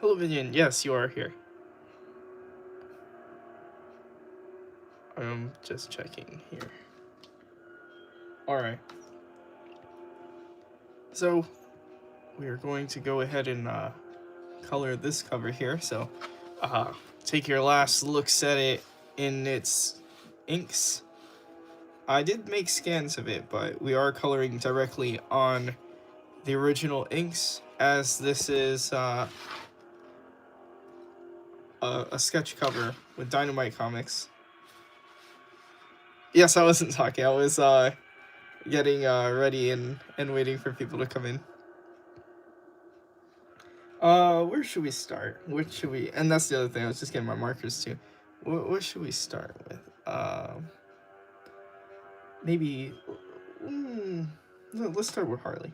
Hello, Minion. Yes, you are here. I'm just checking here. Alright. So, we are going to go ahead and color this cover here. So, take your last looks at it in its inks. I did make scans of it, but we are coloring directly on the original inks, as this is a sketch cover with Dynamite comics. Yes, I wasn't talking. I was getting ready and waiting for people to come in. Where should we start? What should we? And that's the other thing. I was just getting my markers too. What should we start with? Maybe. Let's start with Harley.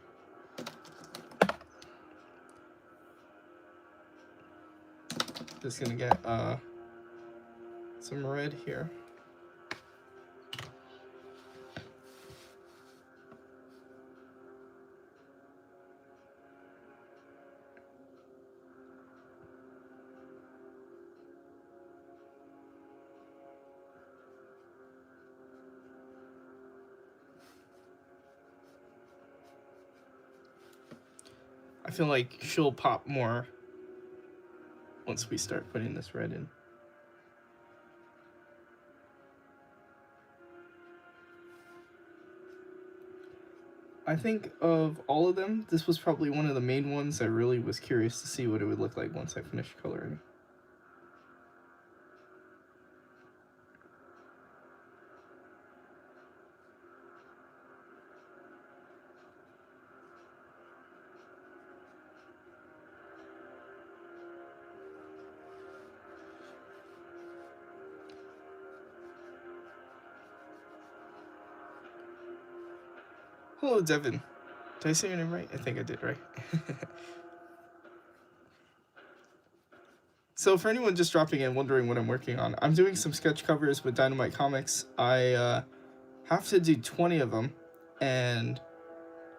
Just gonna get some red here. I feel like she'll pop more once we start putting this red in. I think of all of them, this was probably one of the main ones I really was curious to see what it would look like once I finished coloring. Hello, Devin. Did I say your name right? I think I did, right? So for anyone just dropping in wondering what I'm working on, I'm doing some sketch covers with Dynamite Comics. I have to do 20 of them, and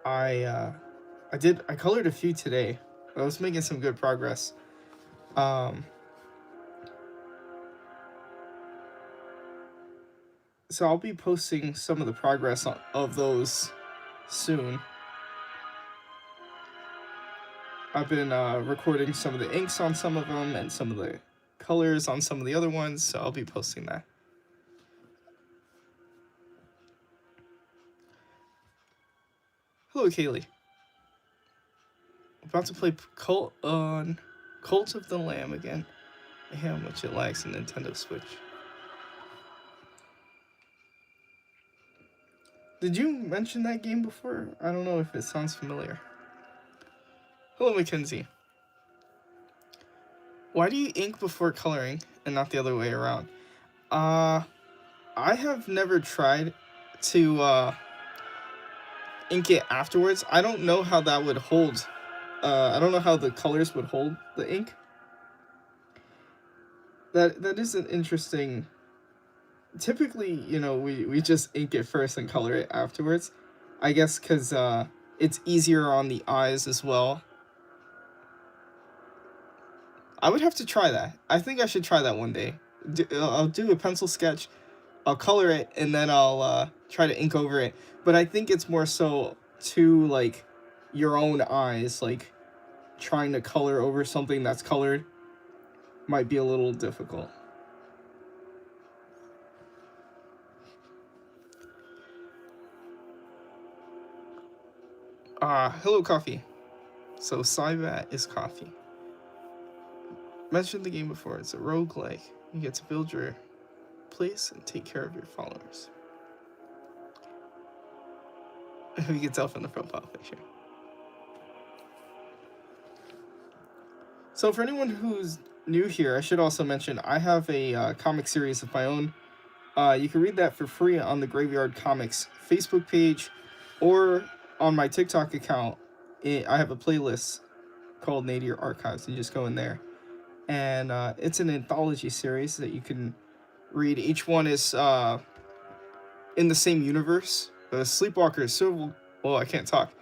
I colored a few today. I was making some good progress. So I'll be posting some of the progress of those soon. I've been recording some of the inks on some of them and some of the colors on some of the other ones, so I'll be posting that. Hello, Kaylee. About to play Cult of the Lamb again. I hate how much it lags on Nintendo Switch. Did you mention that game before? I don't know if it sounds familiar. Hello, Mackenzie. Why do you ink before coloring and not the other way around? I have never tried to ink it afterwards. I don't know how that would hold. I don't know how the colors would hold the ink. That is an interesting. Typically, you know, we just ink it first and color it afterwards. I guess because it's easier on the eyes as well. I would have to try that. I think I should try that one day. I'll do a pencil sketch, I'll color it, and then I'll try to ink over it. But I think it's more so to, like, your own eyes, like, trying to color over something that's colored might be a little difficult. Hello, Coffee. So, Cybat is Coffee. Mentioned the game before. It's a roguelike. You get to build your place and take care of your followers. You can tell from the profile picture. So for anyone who's new here, I should also mention I have a comic series of my own. You can read that for free on the Graveyard Comics Facebook page, or on my TikTok account. I have a playlist called Nadir Archives. You just go in there. And it's an anthology series that you can read. Each one is in the same universe. Sleepwalker, I can't talk.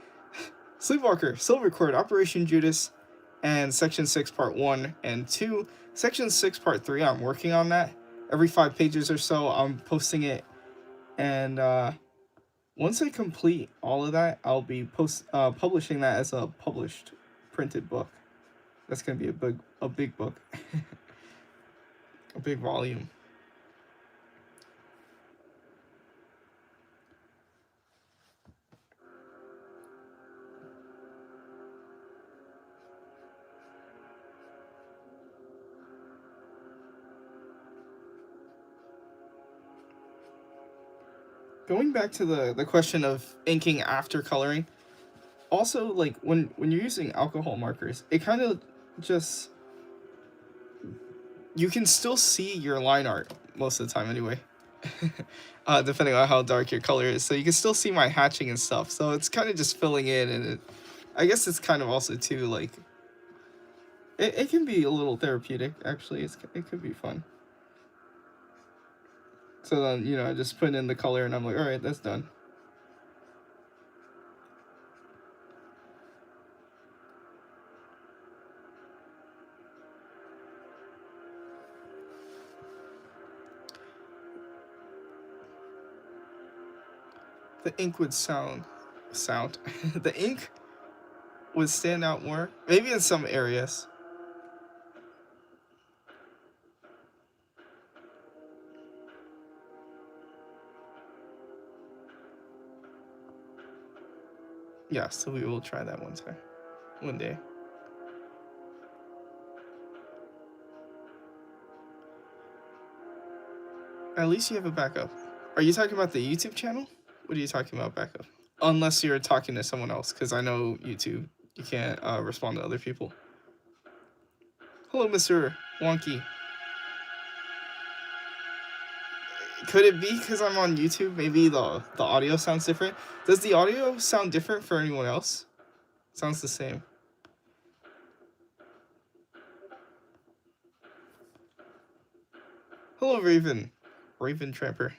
Sleepwalker, Silver Cord, Operation Judas, and Section 6 Part 1 and 2. Section 6 Part 3, I'm working on that. Every 5 pages or so, I'm posting it. And once I complete all of that, I'll be publishing that as a published printed book. That's going to be a big book. A big volume. Going back to the question of inking after coloring, also, like, when you're using alcohol markers, it kind of just, you can still see your line art most of the time anyway. Depending on how dark your color is, so you can still see my hatching and stuff, so it's kind of just filling in, and I guess it's kind of also too, like, it can be a little therapeutic, actually. It could be fun. So then, you know, I just put in the color and I'm like, all right, that's done. The ink would sound the ink would stand out more, maybe in some areas. Yeah, so we will try that one day. At least you have a backup. Are you talking about the YouTube channel? What are you talking about backup? Unless you're talking to someone else, because I know YouTube, you can't respond to other people. Hello, Mr. Wonky. Could it be because I'm on YouTube? Maybe the audio sounds different. Does the audio sound different for anyone else? Sounds the same. Hello, Raven Tramper,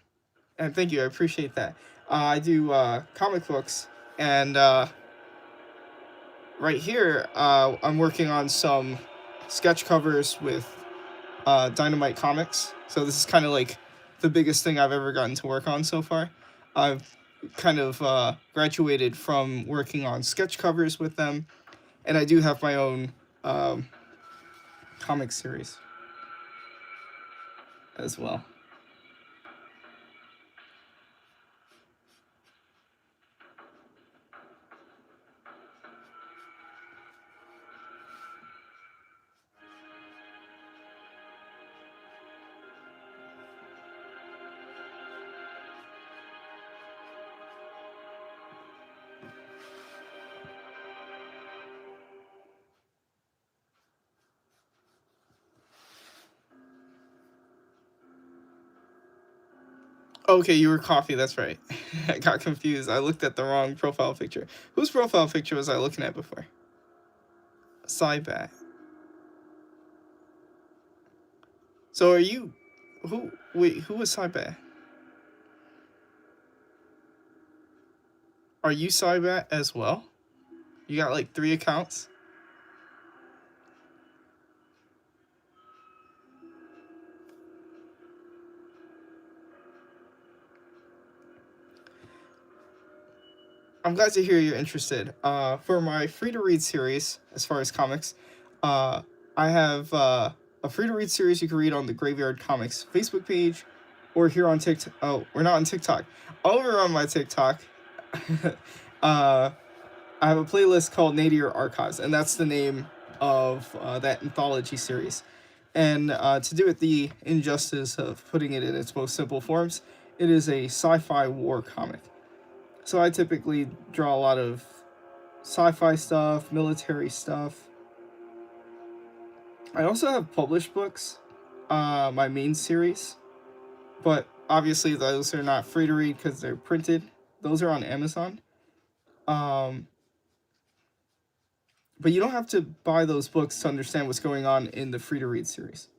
and thank you. I appreciate that. I do comic books, and right here, I'm working on some sketch covers with Dynamite comics. So this is kind of like the biggest thing I've ever gotten to work on so far. I've kind of graduated from working on sketch covers with them, and I do have my own comic series as well. Okay, you were coffee, that's right. I got confused. I looked at the wrong profile picture. Whose profile picture was I looking at before? Cybat. So are you... who was Cybat? Are you Cybat as well? You got like 3 accounts? I'm glad to hear you're interested. For my free to read series, as far as comics, I have a free to read series you can read on the Graveyard Comics Facebook page, or here on TikTok. Oh, we're not on TikTok. Over on my TikTok, I have a playlist called Nadir Archives, and that's the name of that anthology series. And to do it the injustice of putting it in its most simple forms, it is a sci-fi war comic. So I typically draw a lot of sci-fi stuff, military stuff. I also have published books, my main series, but obviously those are not free to read because they're printed. Those are on Amazon. But you don't have to buy those books to understand what's going on in the free to read series.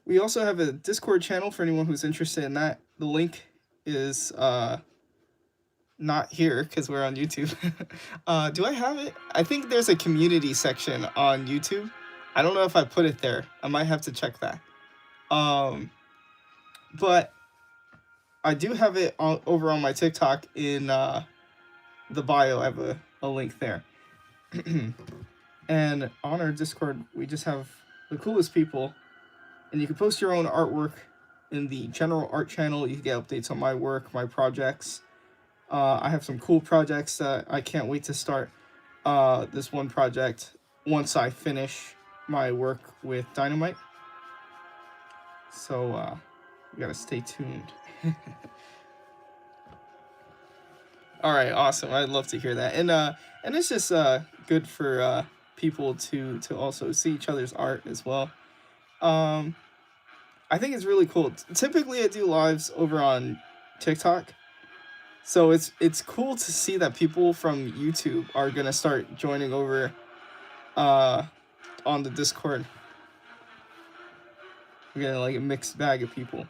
We also have a Discord channel for anyone who's interested in that. The link is not here because we're on YouTube. Do I have it? I think there's a community section on YouTube. I don't know if I put it there. I might have to check that. But I do have it over on my TikTok in the bio. I have a link there. And on our Discord, we just have the coolest people. And you can post your own artwork in the general art channel. You can get updates on my work, my projects. I have some cool projects that I can't wait to start. This one project once I finish my work with Dynamite. So you gotta stay tuned. All right, awesome. I'd love to hear that. And it's just good for people to also see each other's art as well. I think it's really cool. Typically, I do lives over on TikTok, so it's cool to see that people from YouTube are gonna start joining over on the Discord. We're getting like a mixed bag of people.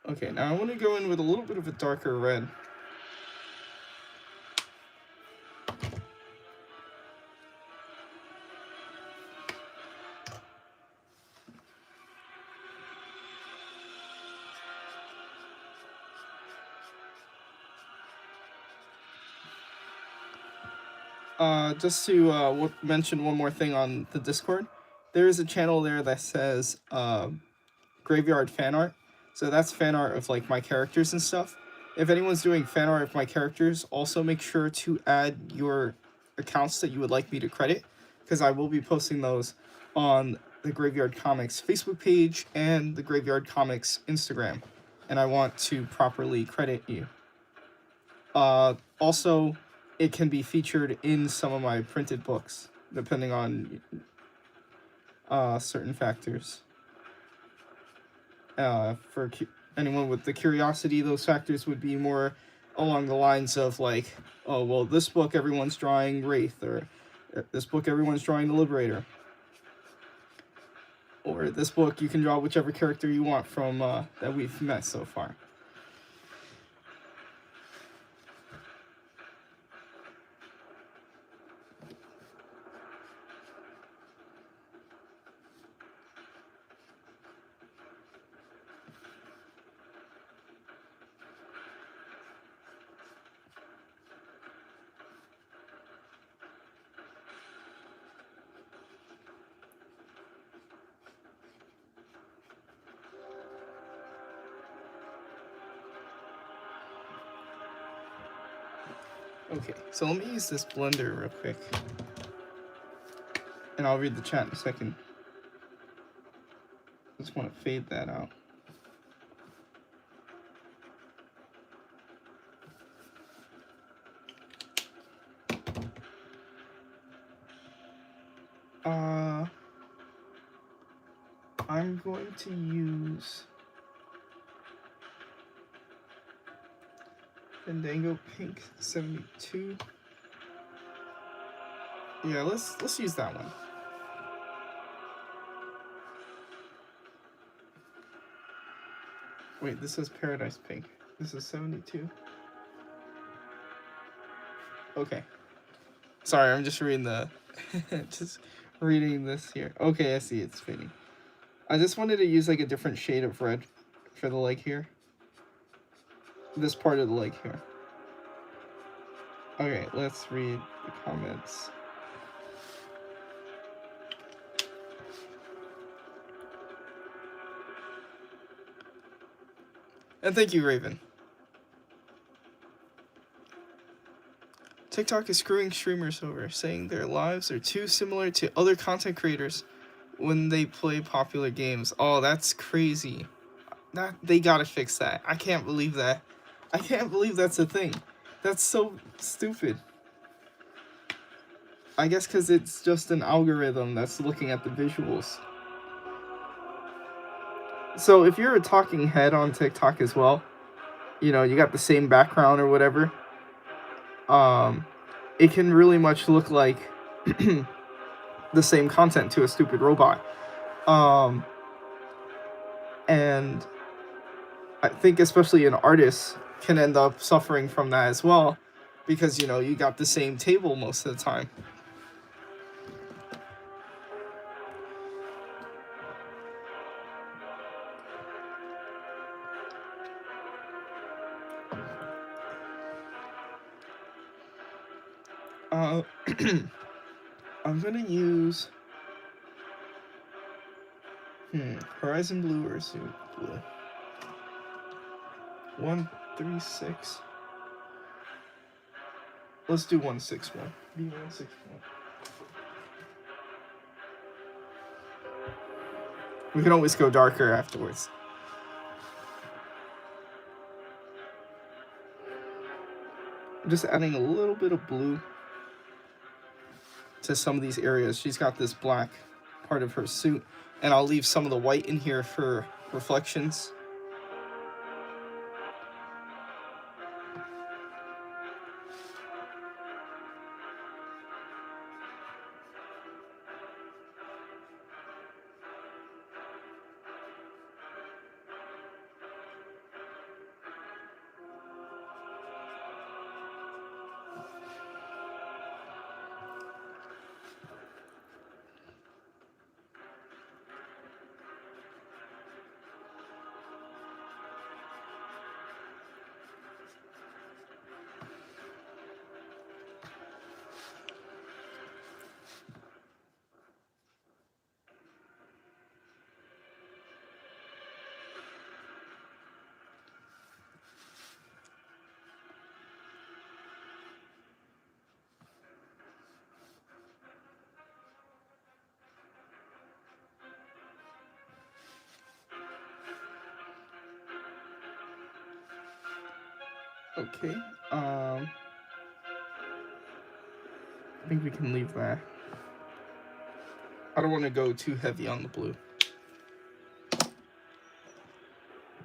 Okay, now I want to go in with a little bit of a darker red. Just to mention one more thing on the Discord, there is a channel there that says Graveyard Fan Art. So that's fan art of like my characters and stuff. If anyone's doing fan art of my characters, also make sure to add your accounts that you would like me to credit, because I will be posting those on the Graveyard Comics Facebook page and the Graveyard Comics Instagram, and I want to properly credit you. Also, it can be featured in some of my printed books, depending on certain factors. For anyone with the curiosity, those factors would be more along the lines of like, oh, well, this book everyone's drawing Wraith, or this book everyone's drawing the Liberator, or this book you can draw whichever character you want from that we've met so far. Okay, so let me use this blender real quick, and I'll read the chat in a second. Just want to fade that out. I'm going to use Fandango Pink 72. Yeah, let's use that one. Wait, this is Paradise Pink. This is 72. Okay. Sorry, I'm just reading the just reading this here. Okay, I see it's fading. I just wanted to use like a different shade of red for the leg here. This part of the leg here. Okay, let's read the comments. And thank you, Raven. TikTok is screwing streamers over, saying their lives are too similar to other content creators when they play popular games. Oh, that's crazy. They gotta fix that. I can't believe that. I can't believe that's a thing. That's so stupid. I guess because it's just an algorithm that's looking at the visuals. So if you're a talking head on TikTok as well, you know, you got the same background or whatever, it can really much look like the same content to a stupid robot. And I think especially an artist can end up suffering from that as well, because, you know, you got the same table most of the time. I'm gonna use Horizon Blue or Zoo Blue. 136. Let's do 161. B161. We can always go darker afterwards. I'm just adding a little bit of blue to some of these areas. She's got this black part of her suit, and I'll leave some of the white in here for reflections. Okay, I think we can leave that. I don't want to go too heavy on the blue,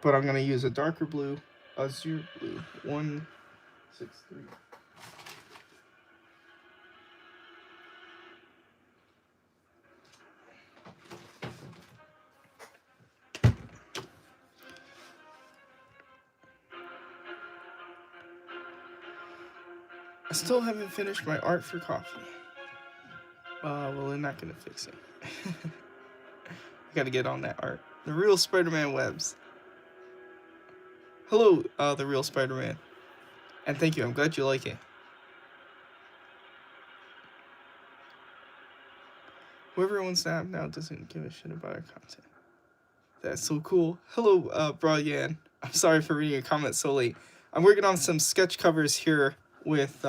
but I'm going to use a darker blue, azure blue, 163. I still haven't finished my art for coffee. Well, they're not gonna fix it. I gotta get on that art. The real Spider-Man webs. Hello, the real Spider-Man. And thank you, I'm glad you like it. Whoever owns the app now doesn't give a shit about our content. That's so cool. Hello, Brian. I'm sorry for reading your comments so late. I'm working on some sketch covers here with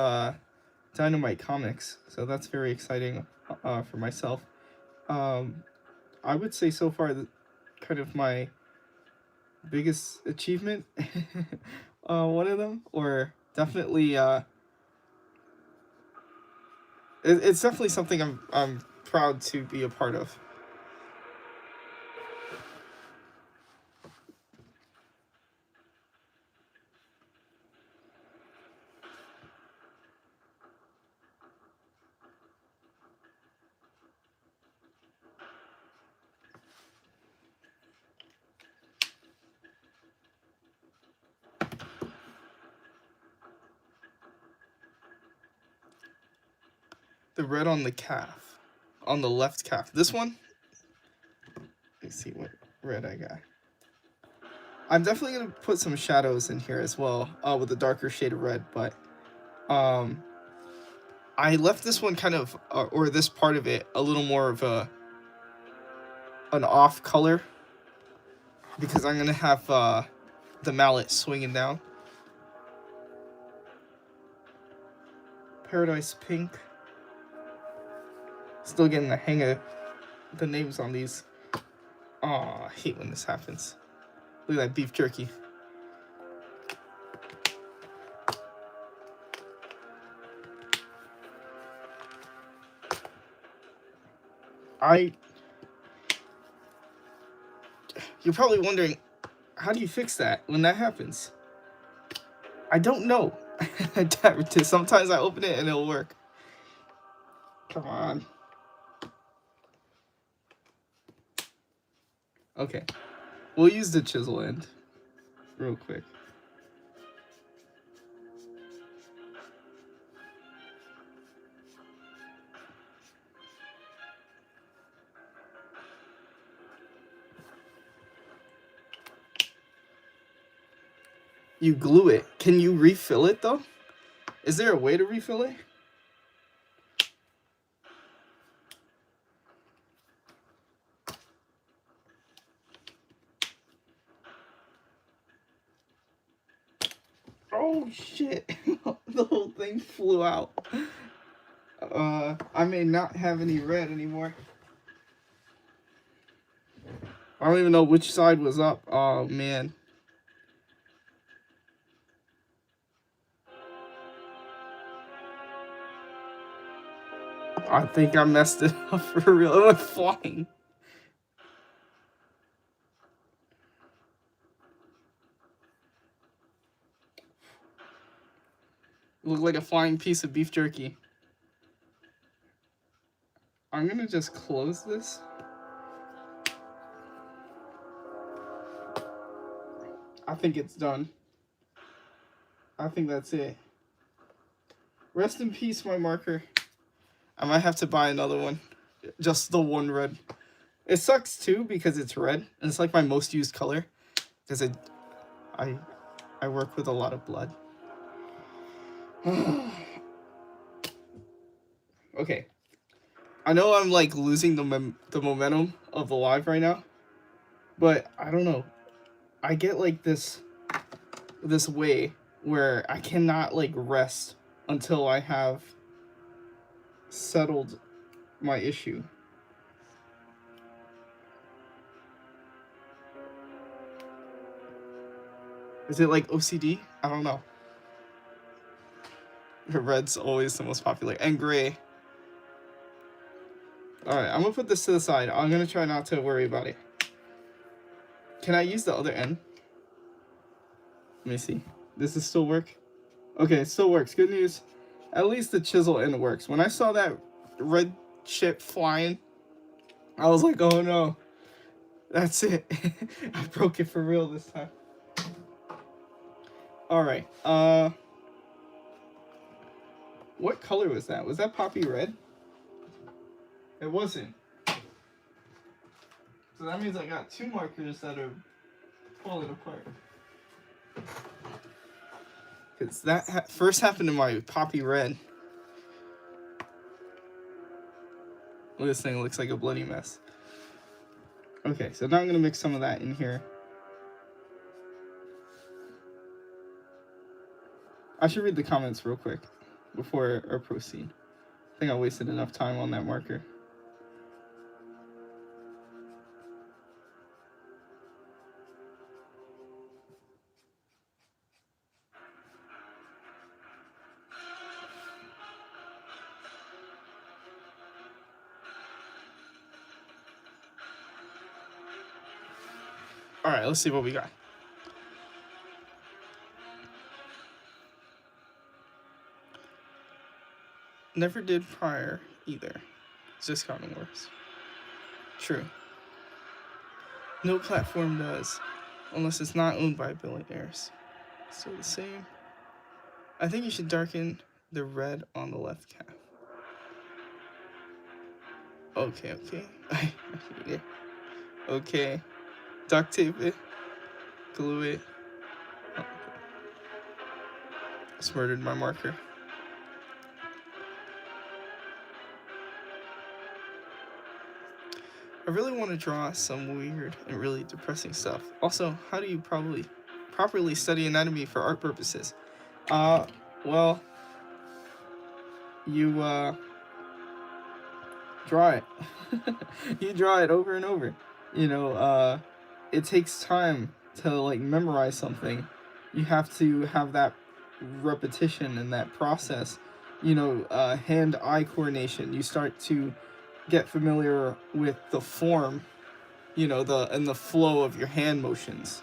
Dynamite comics, so that's very exciting for myself. I would say so far that kind of my biggest achievement, one of them, or definitely it's definitely something I'm proud to be a part of. The red on the calf, on the left calf. This one. Let's see what red I got. I'm definitely gonna put some shadows in here as well, with a darker shade of red. But I left this one kind of, or this part of it, a little more of an off color, because I'm gonna have the mallet swinging down. Paradise Pink. Still getting the hang of the names on these. Aw, I hate when this happens. Look at that beef jerky. You're probably wondering, how do you fix that when that happens? I don't know. Sometimes I open it and it'll work. Come on. Okay. We'll use the chisel end real quick. You glue it. Can you refill it though? Is there a way to refill it? Oh shit. The whole thing flew out. I may not have any red anymore. I don't even know which side was up. Oh man. I think I messed it up for real. It went flying. It looked like a flying piece of beef jerky. I'm gonna just close this. I think it's done. I think that's it. Rest in peace, my marker. I might have to buy another one. Just the one red. It sucks too because it's red and it's like my most used color because I work with a lot of blood. Okay. I know I'm like losing the momentum of the live right now, but I don't know. I get like this way where I cannot like rest until I have settled my issue. Is it like OCD? I don't know. Red's always the most popular. And gray. Alright, I'm gonna put this to the side. I'm gonna try not to worry about it. Can I use the other end? Let me see. Does this still work? Okay, it still works. Good news. At least the chisel end works. When I saw that red chip flying, I was like, oh no. That's it. I broke it for real this time. Alright, what color was that? Was that poppy red? It wasn't. So that means I got two markers that are falling apart. Because that first happened to my poppy red. Well, this thing looks like a bloody mess. Okay, so now I'm going to mix some of that in here. I should read the comments real quick before I proceed. I think I wasted enough time on that marker. Alright, let's see what we got. Never did prior either. It's just gotten worse. True. No platform does, unless it's not owned by billionaires. Still the same. I think you should darken the red on the left calf. Okay. Yeah. Okay. Duct tape it. Glue it. Oh. Just murdered my marker. I really want to draw some weird and really depressing stuff. Also, how do you properly study anatomy for art purposes? Well, you draw it. You draw it over and over. You know, it takes time to like memorize something. You have to have that repetition and that process. You know, hand-eye coordination. You start to get familiar with the form, you know, the flow of your hand motions.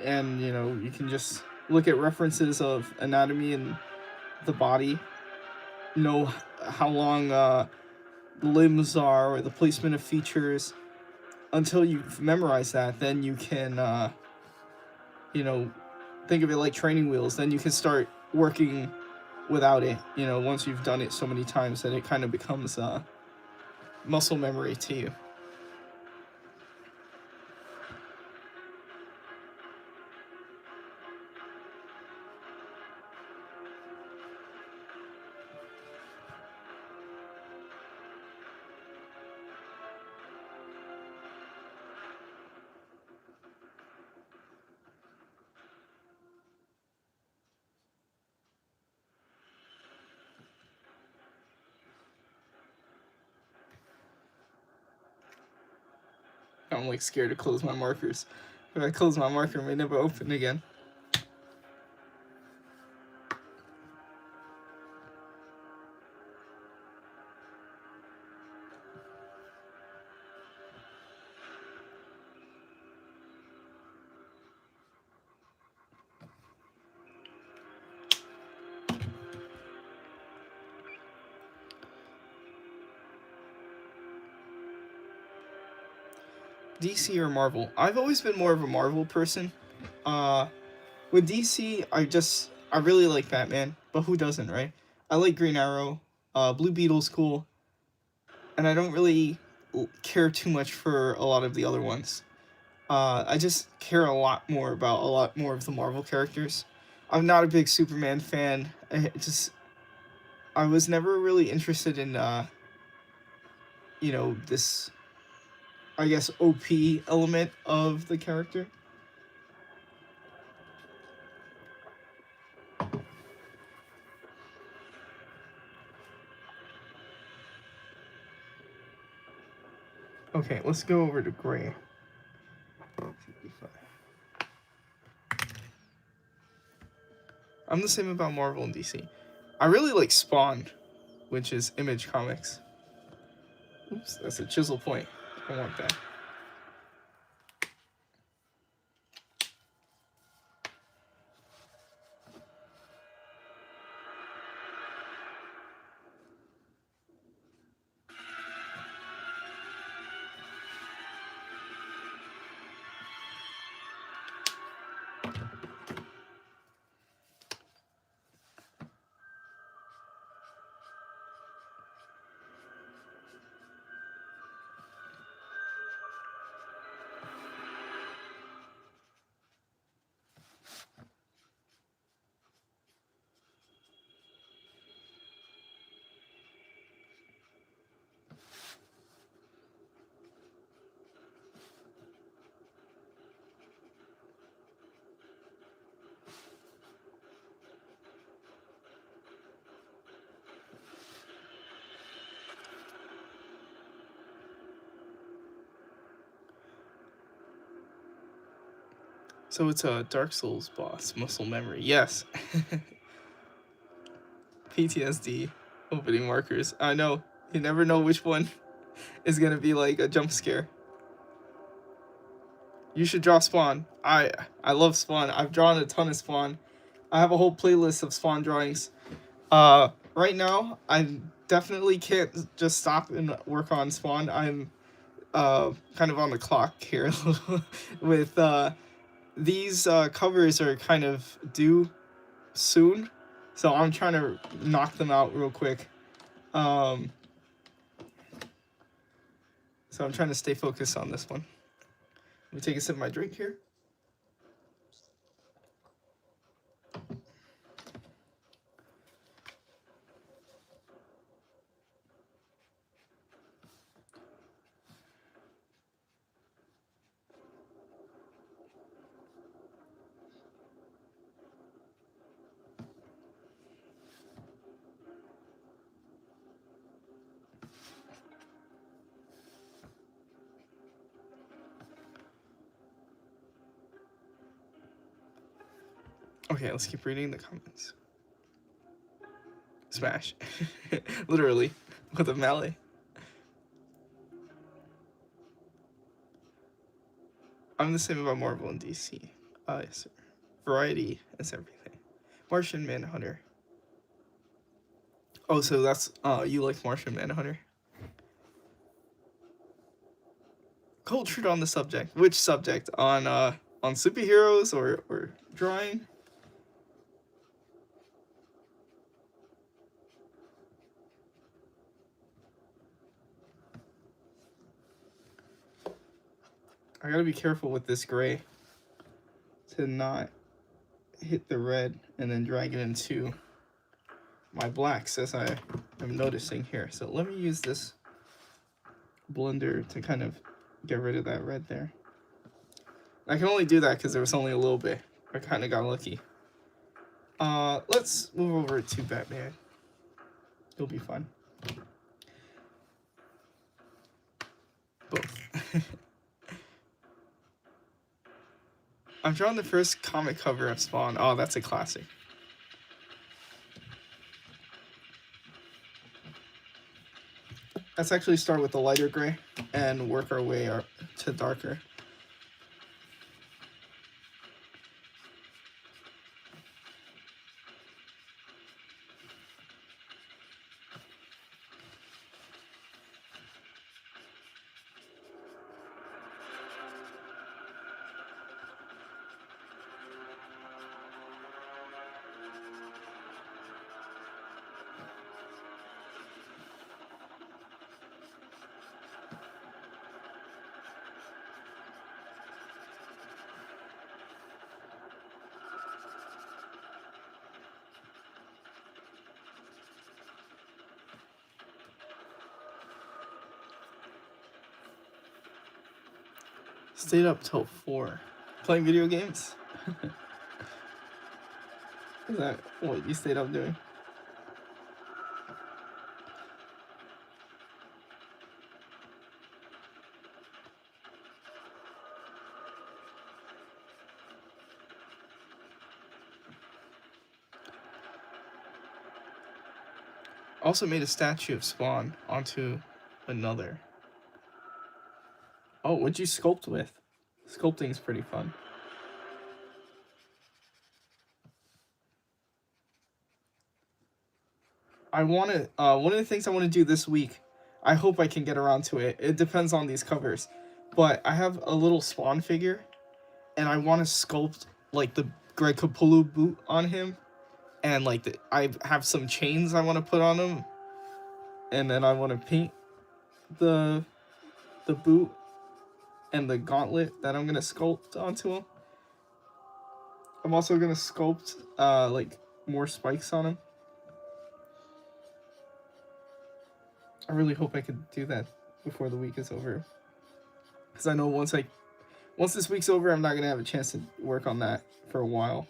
and you can just look at references of anatomy and the body, know how long limbs are or the placement of features. Until you've memorized that, then you can think of it like training wheels. Then you can start working without it. Once you've done it so many times, then it kind of becomes muscle memory to you. I'm like scared to close my markers. If I close my marker, it may never open again. DC or Marvel? I've always been more of a Marvel person. With DC, I really like Batman, but who doesn't, right? I like Green Arrow. Blue Beetle's cool, and I don't really care too much for a lot of the other ones. I just care a lot more about a lot more of the Marvel characters. I'm not a big Superman fan. I was never really interested in this, I guess, OP element of the character. Okay, let's go over to gray. I'm the same about Marvel and DC. I really like Spawn, which is Image Comics. Oops, that's a chisel point. I want that. So it's a Dark Souls boss, muscle memory. Yes. PTSD opening markers. I know. You never know which one is gonna be like a jump scare. You should draw Spawn. I love Spawn. I've drawn a ton of Spawn. I have a whole playlist of Spawn drawings. Right now I definitely can't just stop and work on Spawn. I'm kind of on the clock here with these covers are kind of due soon, so I'm trying to knock them out real quick. So I'm trying to stay focused on this one. Let me take a sip of my drink here. Okay, let's keep reading the comments. Smash. Literally, with a melee. I'm the same about Marvel and DC. Yes, variety is everything. Martian Manhunter. Oh, so that's you like Martian Manhunter? Cultured on the subject. Which subject? On superheroes or drawing? I gotta be careful with this gray to not hit the red and then drag it into my blacks, as I am noticing here. So let me use this blender to kind of get rid of that red there. I can only do that because there was only a little bit. I kind of got lucky. Let's move over to Batman. He'll be fun. Both. I'm drawing the first comic cover of Spawn. Oh, that's a classic. Let's actually start with the lighter gray and work our way up to darker. Stayed up till 4. Playing video games? Is that what you stayed up doing? Also made a statue of Spawn onto another. Oh, what'd you sculpt with? Sculpting is pretty fun. I want to, one of the things I want to do this week, I hope I can get around to it. It depends on these covers. But I have a little Spawn figure, and I want to sculpt, like, the Greg Capullo boot on him. And, like, I have some chains I want to put on him. And then I want to paint the boot and the gauntlet that I'm going to sculpt onto him. I'm also going to sculpt, like, more spikes on him. I really hope I could do that before the week is over. Because I know once this week's over, I'm not going to have a chance to work on that for a while.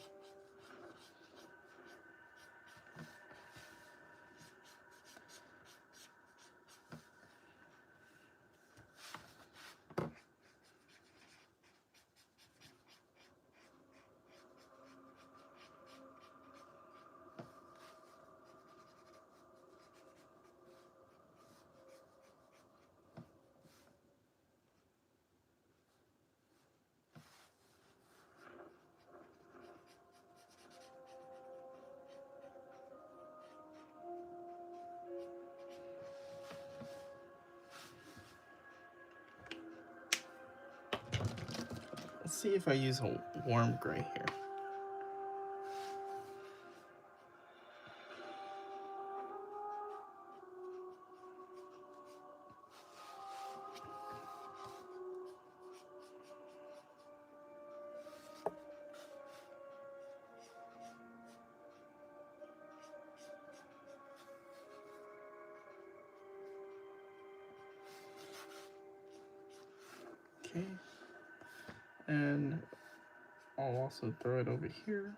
Let's see if I use a warm gray here. Okay. And I'll also throw it over here.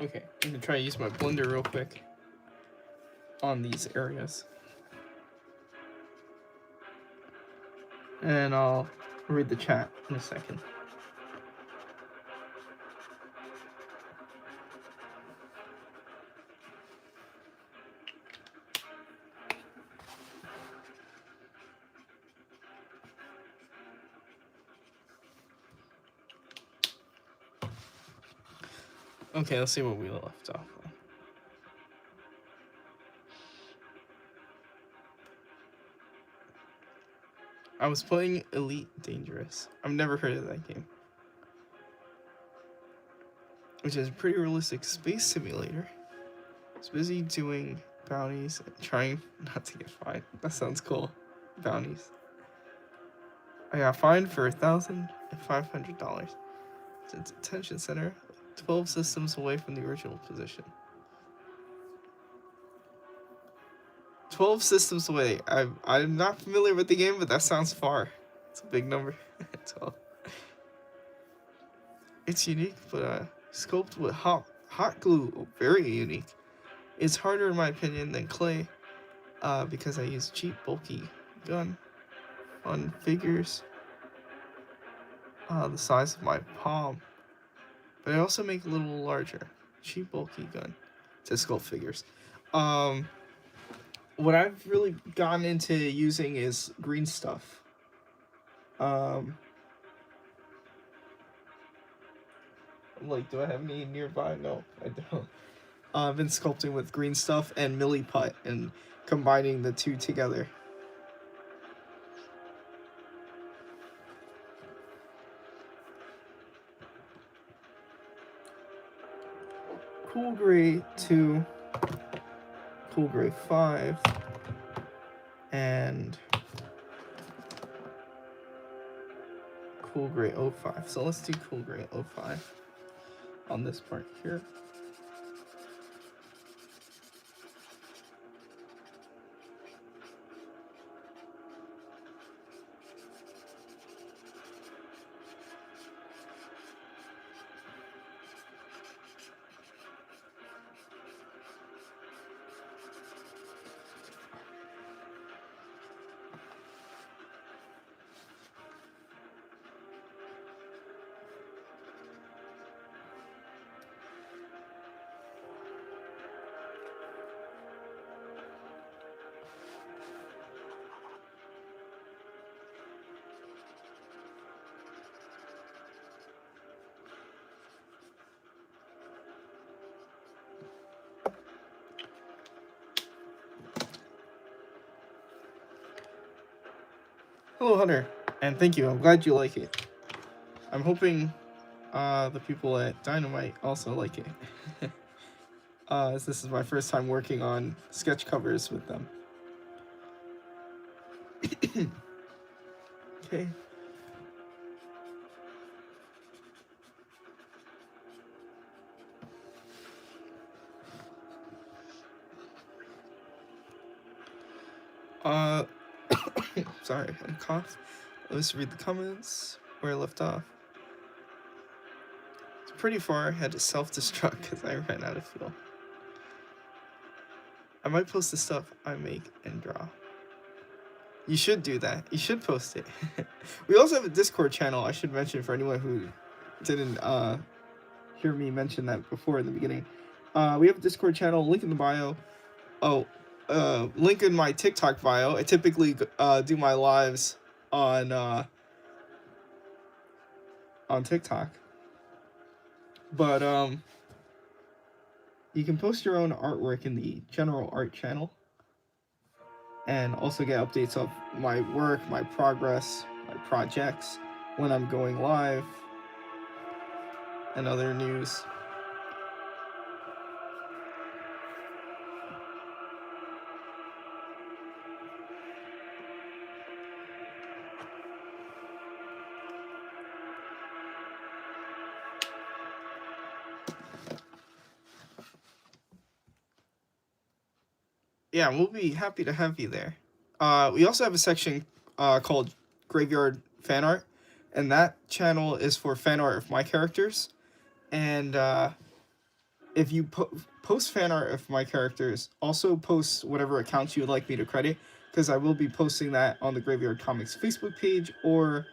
Okay, I'm gonna try to use my blender real quick on these areas. And I'll read the chat in a second. Okay, let's see what we left off on. I was playing Elite Dangerous. I've never heard of that game. Which is a pretty realistic space simulator. I was busy doing bounties and trying not to get fined. That sounds cool. Bounties. I got fined for $1,500. It's a detention center, 12 systems away from the original position. 12 systems away. I'm not familiar with the game, but that sounds far. It's a big number. 12. It's unique, but sculpted with hot glue. Oh, very unique. It's harder, in my opinion, than clay, because I use cheap, bulky gun on figures the size of my palm. But I also make a little larger, cheap, bulky gun to sculpt figures. What I've really gotten into using is green stuff. Like, do I have any nearby? No, I don't. I've been sculpting with green stuff and milliput and combining the two together. Cool Gray 2, Cool Gray 5, and Cool Gray 05. So let's do Cool Gray 05 on this part here. Hello, Hunter, and thank you. I'm glad you like it. I'm hoping the people at Dynamite also like it. As this is my first time working on sketch covers with them. Okay. Sorry, I coughed. Let's read the comments where I left off. It's pretty far. I had to self-destruct because I ran out of fuel. I might post the stuff I make and draw. You should do that. You should post it. We also have a Discord channel, I should mention, for anyone who didn't hear me mention that before in the beginning. We have a Discord channel, link in the bio. Oh, link in my TikTok bio. I typically do my lives on TikTok. But you can post your own artwork in the general art channel and also get updates of my work, my progress, my projects, when I'm going live, and other news. Yeah, we'll be happy to have you there. We also have a section called Graveyard Fan Art, and that channel is for fan art of my characters. And if you post fan art of my characters, also post whatever accounts you would like me to credit, because I will be posting that on the Graveyard Comics Facebook page, or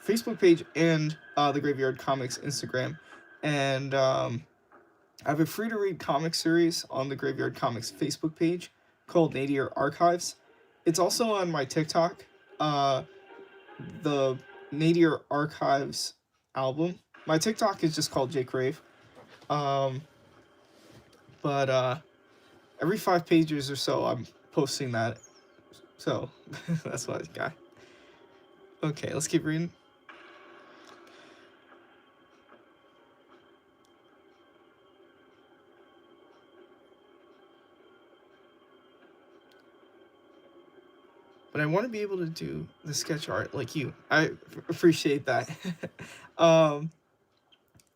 Facebook page, and the Graveyard Comics Instagram. And I have a free to read comic series on the Graveyard Comics Facebook page called Nadir Archives. It's also on my TikTok. The Nadir Archives album. My TikTok is just called Jake Rave. But every 5 pages or so, I'm posting that. So that's what I got. Okay, let's keep reading. But I want to be able to do the sketch art like you. I appreciate that.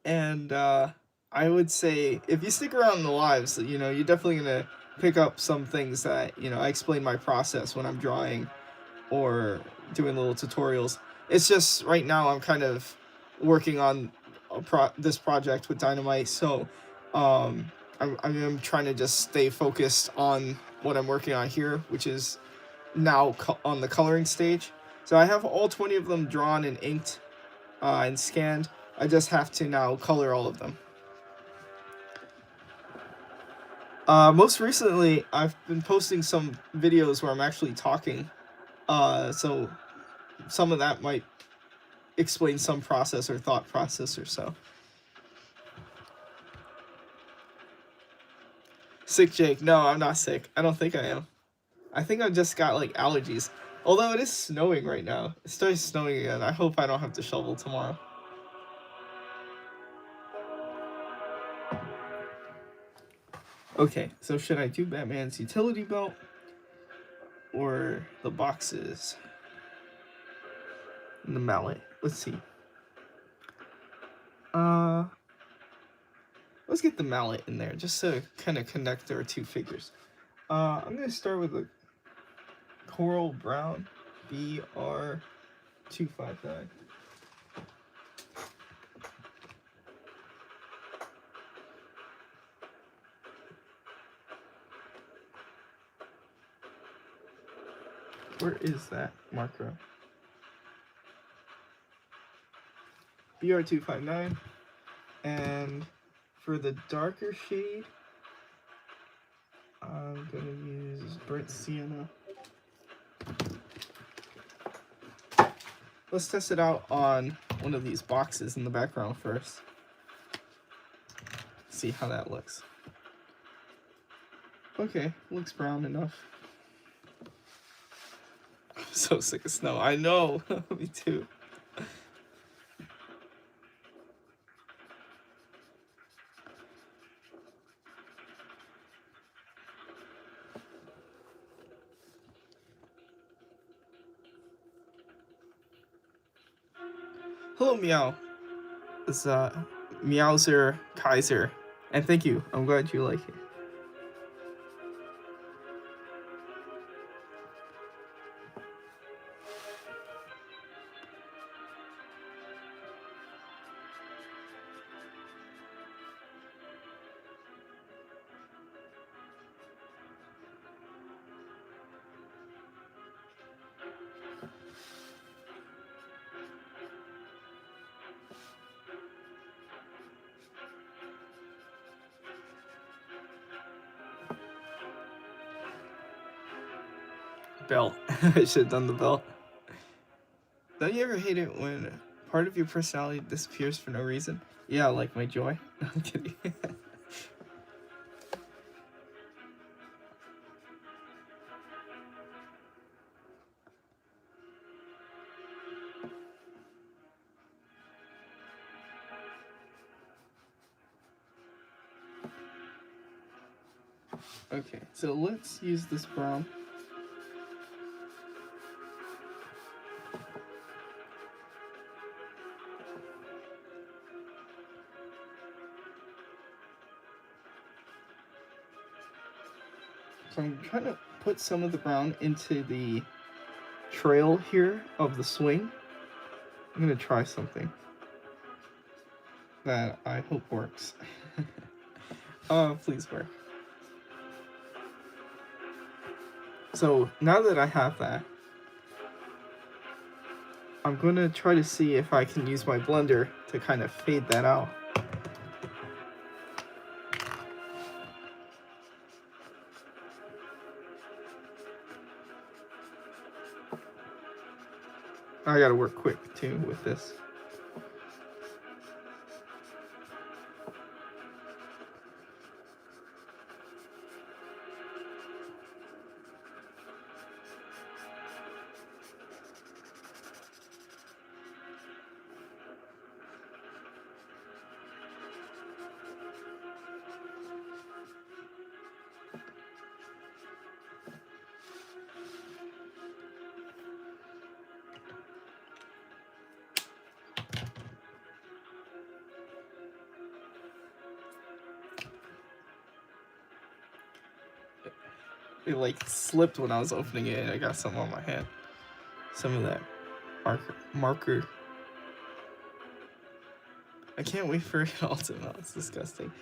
And I would say if you stick around in the lives, you know, you're definitely gonna pick up some things that, you know, I explain my process when I'm drawing or doing little tutorials. It's just right now I'm kind of working on this project with Dynamite, so I'm trying to just stay focused on what I'm working on here, which is now on the coloring stage. So I have all 20 of them drawn and inked and scanned. I just have to now color all of them. Most recently, I've been posting some videos where I'm actually talking. So some of that might explain some process or thought process or so. Sick Jake. No, I'm not sick. I don't think I am. I think I've just got like allergies. Although it is snowing right now. It starts snowing again. I hope I don't have to shovel tomorrow. Okay, so should I do Batman's utility belt or the boxes and the mallet? Let's see. Let's get the mallet in there just to kind of connect our 2 figures. I'm gonna start with a coral brown BR259. Where is that marker? BR259. And for the darker shade, I'm gonna use burnt sienna. Let's test it out on one of these boxes in the background first. See how that looks. Okay, looks brown enough. I'm so sick of snow. I know. Me too. Hello, Meow. It's Meowser Kaiser. And thank you. I'm glad you like it. Belt. I should have done the belt. Don't you ever hate it when part of your personality disappears for no reason? Yeah, like my joy. No, I'm kidding. Okay, so let's use this brown. So I'm trying to put some of the brown into the trail here of the swing. I'm gonna try something. that I hope works. Please work. So now that I have that, I'm gonna try to see if I can use my blender to kind of fade that out. I gotta work quick too with this. It like slipped when I was opening it and I got some on my hand. Some of that marker. I can't wait for it all to melt. It's disgusting.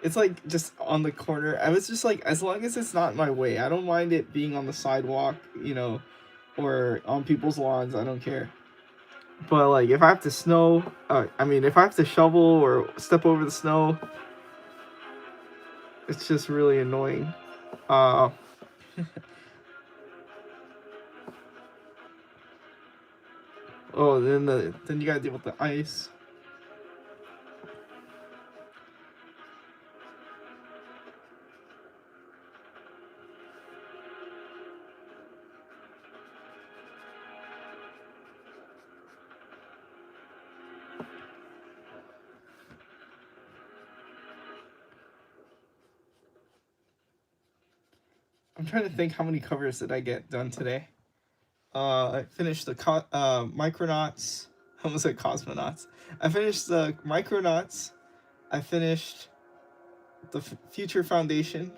It's like just on the corner. I was just like, as long as it's not in my way, I don't mind it being on the sidewalk, or on people's lawns. I don't care. But like, if I have to if I have to shovel or step over the snow, it's just really annoying. Uh, oh, then you gotta deal with the ice. I'm trying to think how many covers did I get done today. I finished the Micronauts. I almost said Cosmonauts. I finished the Micronauts. I finished the Future Foundation.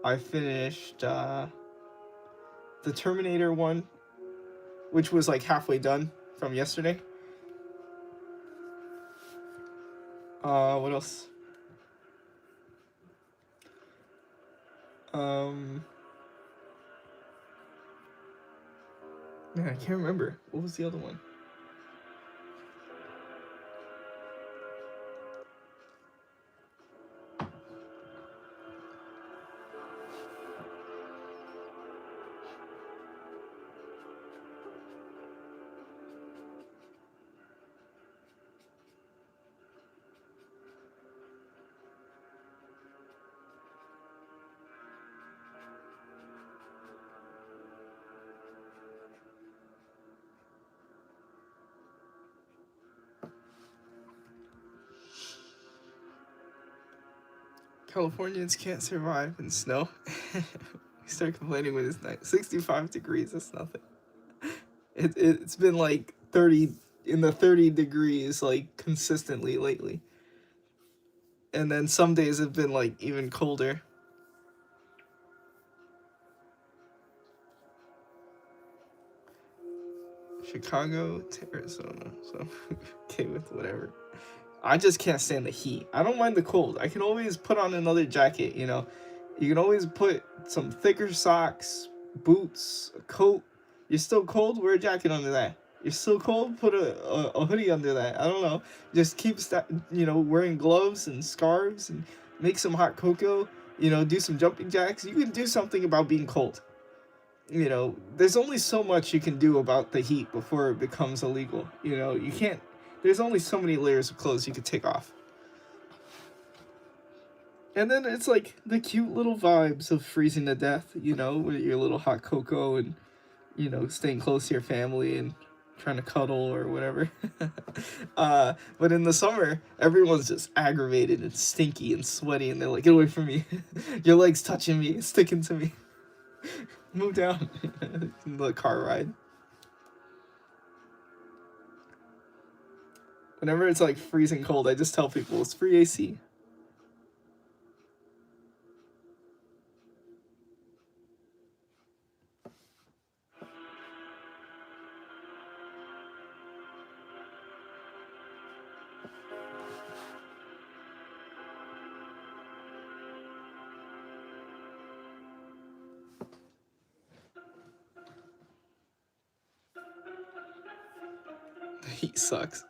I finished the Terminator one, which was like halfway done from yesterday. What else? Man, I can't remember. What was the other one? Californians can't survive in snow. We start complaining when it's 65 degrees. That's nothing. It's been like 30 degrees like consistently lately, and then some days have been like even colder. Chicago to Arizona, so okay with whatever. I just can't stand the heat. I don't mind the cold. I can always put on another jacket. You can always put some thicker socks, boots, a coat. You're still cold, wear a jacket under that. You're still cold, put a hoodie under that. I don't know. Just keep wearing gloves and scarves and make some hot cocoa. Do some jumping jacks. You can do something about being cold. There's only so much you can do about the heat before it becomes illegal. You can't. There's only so many layers of clothes you could take off. And then it's like the cute little vibes of freezing to death, with your little hot cocoa and, staying close to your family and trying to cuddle or whatever. But in the summer, everyone's just aggravated and stinky and sweaty, and they're like, get away from me. Your leg's touching me, it's sticking to me. Move down. The car ride. Whenever it's like freezing cold, I just tell people it's free AC. heat sucks.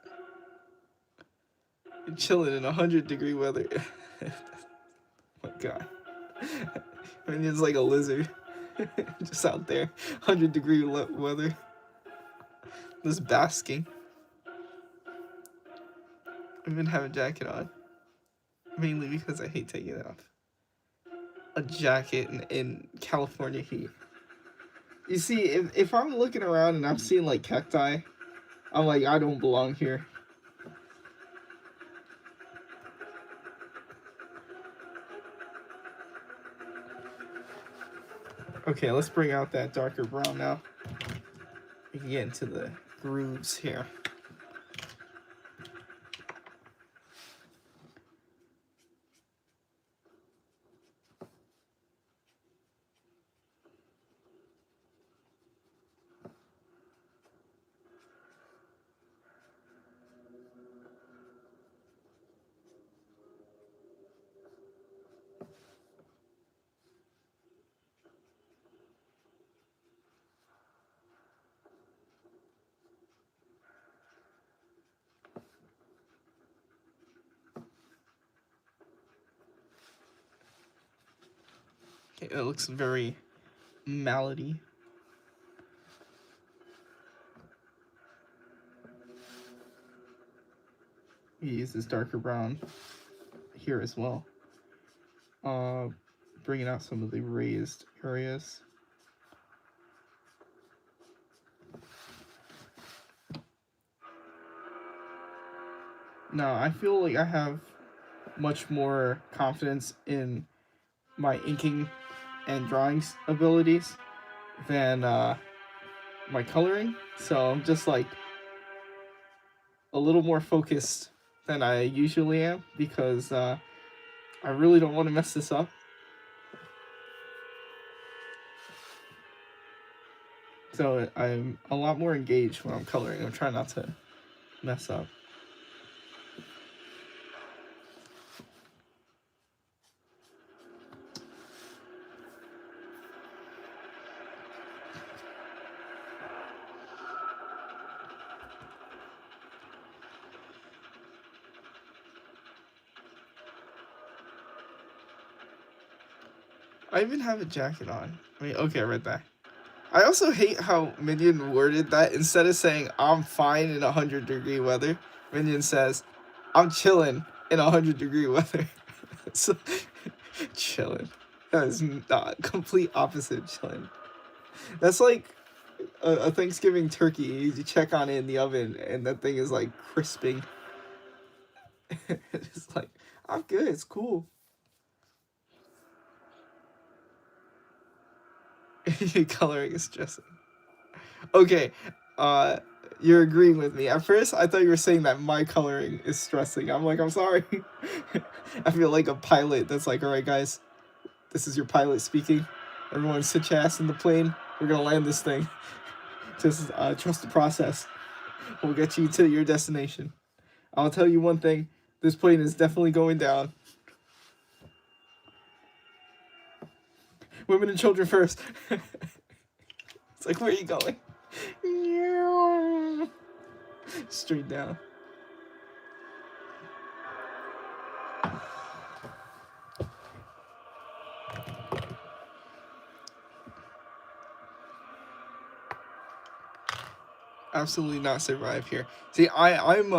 You're chilling in 100-degree weather. Oh my god. Minion's like a lizard. Just out there. 100-degree weather. Just basking. I even have a jacket on. Mainly because I hate taking it off. A jacket in California heat. You see, if I'm looking around and I'm seeing like cacti, I'm like, I don't belong here. Okay, let's bring out that darker brown now. We can get into the grooves here. Okay, it looks very malady. We use this darker brown here as well. Bringing out some of the raised areas. Now, I feel like I have much more confidence in my inking and drawings abilities than my coloring. So I'm just like a little more focused than I usually am because I really don't want to mess this up. So I'm a lot more engaged when I'm coloring. I'm trying not to mess up. I even have a jacket on. I mean, okay, I read that. I also hate how Minion worded that. Instead of saying, I'm fine in 100-degree weather, Minion says, I'm chilling in 100-degree weather. So, chilling. That is not complete opposite chilling. That's like a Thanksgiving turkey. You check on it in the oven, and that thing is like crisping. It's like, I'm good. It's cool. Coloring is stressing. Okay, you're agreeing with me. At first, I thought you were saying that my coloring is stressing. I'm like, I'm sorry. I feel like a pilot that's like, all right, guys, this is your pilot speaking. Everyone sit your ass in the plane. We're gonna land this thing. Just trust the process. We'll get you to your destination. I'll tell you one thing. This plane is definitely going down. Women and children first. It's like, where are you going? Straight down. Absolutely not survive here. See, I'm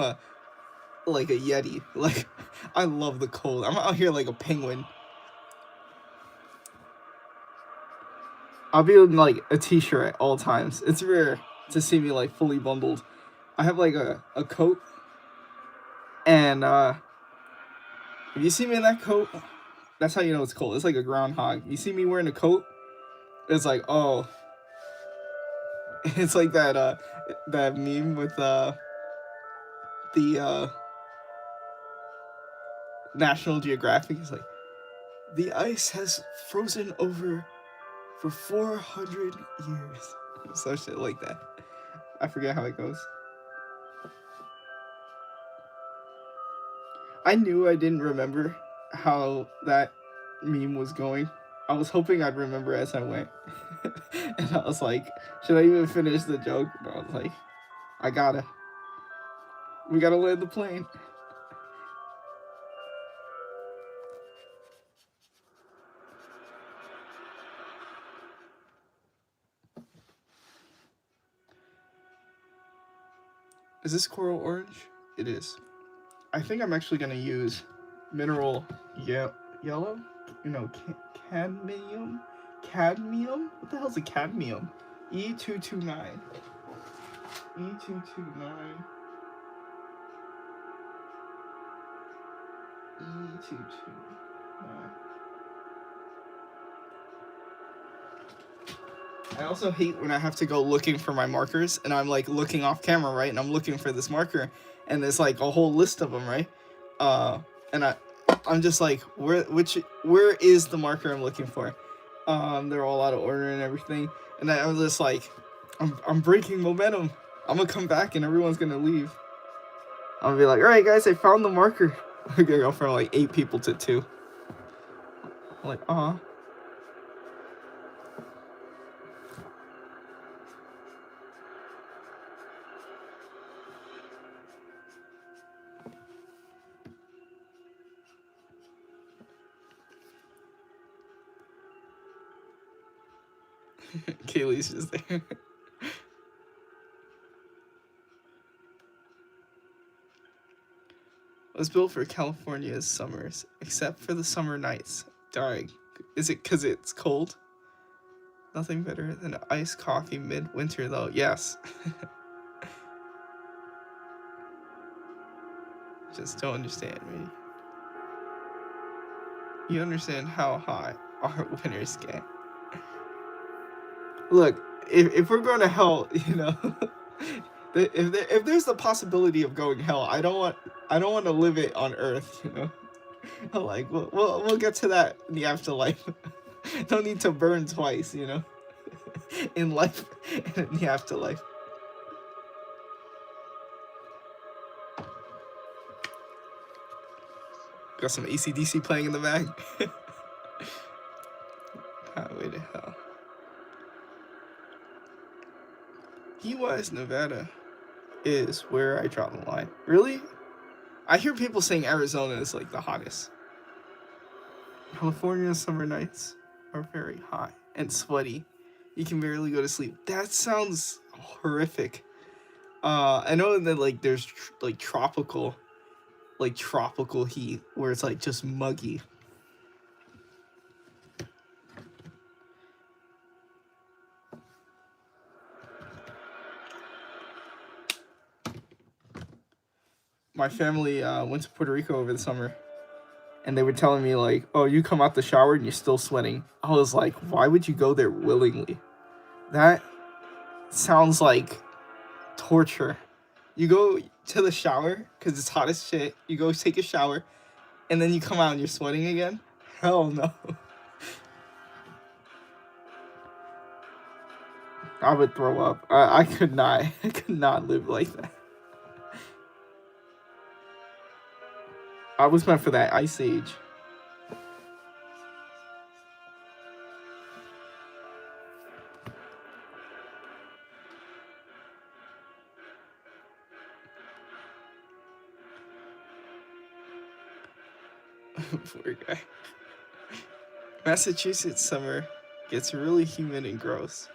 like a yeti. Like, I love the cold. I'm out here like a penguin. I'll be in like a t-shirt at all times. It's rare to see me like fully bundled. I have like a coat, and if you see me in that coat, that's how you know it's cold. It's like a groundhog. You see me wearing a coat, it's like, oh. It's like that that meme with the National Geographic. It's like, the ice has frozen over for 400 years. Some shit like that. I forget how it goes. I knew I didn't remember how that meme was going. I was hoping I'd remember as I went. And I was like, should I even finish the joke? But I was like, I gotta. We gotta land the plane. Is this coral orange? It is. I think I'm actually gonna use mineral yellow. You know, cadmium. Cadmium? What the hell's a cadmium? E229. E229. E229. I also hate when I have to go looking for my markers and I'm like looking off camera, right? And I'm looking for this marker and there's like a whole list of them, right? And I'm just like, where is the marker I'm looking for? They're all out of order and everything. And I'm just like, I'm breaking momentum. I'm gonna come back and everyone's gonna leave. I'm gonna be like, all right, guys, I found the marker. We're gonna go from like 8 people to 2. I'm like, Kaylee's just there. It was built for California's summers, except for the summer nights. Darn. Is it because it's cold? Nothing better than iced coffee midwinter, though. Yes. Just don't understand me. You understand how hot our winters get. Look, if we're going to hell, you know, if there's the possibility of going hell, I don't want to live it on Earth, you know. Like we'll get to that in the afterlife. No need to burn twice, you know, in life and in the afterlife. Got some AC/DC playing in the back. Highway to hell. Key West, Nevada is where I draw the line. Really? I hear people saying Arizona is like the hottest. California's summer nights are very hot and sweaty. You can barely go to sleep. That sounds horrific. I know that like there's like tropical heat where it's like just muggy. My family went to Puerto Rico over the summer, and they were telling me like, "Oh, you come out the shower and you're still sweating." I was like, "Why would you go there willingly?" That sounds like torture. You go to the shower because it's hot as shit. You go take a shower, and then you come out and you're sweating again. Hell no. I would throw up. I could not. I could not live like that. I was meant for that ice age. Poor guy. Massachusetts summer gets really humid and gross.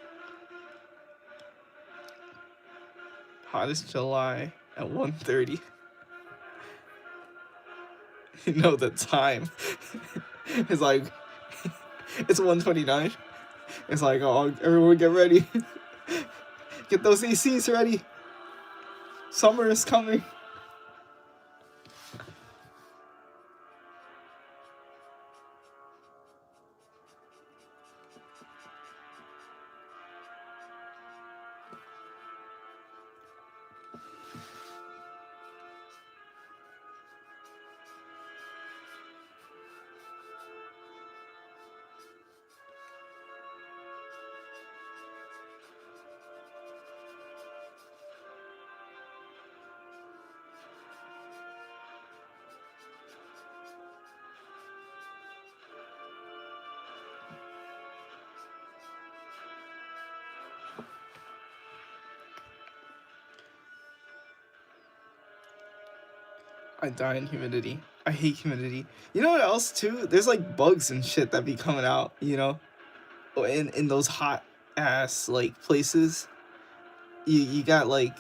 Hottest July at 1:30. You know the time. It's like it's 1:29. It's like, oh, everyone get ready. Get those ACs ready. Summer is coming. I die in humidity. I hate humidity. You know what else too? There's like bugs and shit that be coming out, you know? In those hot ass like places. You got like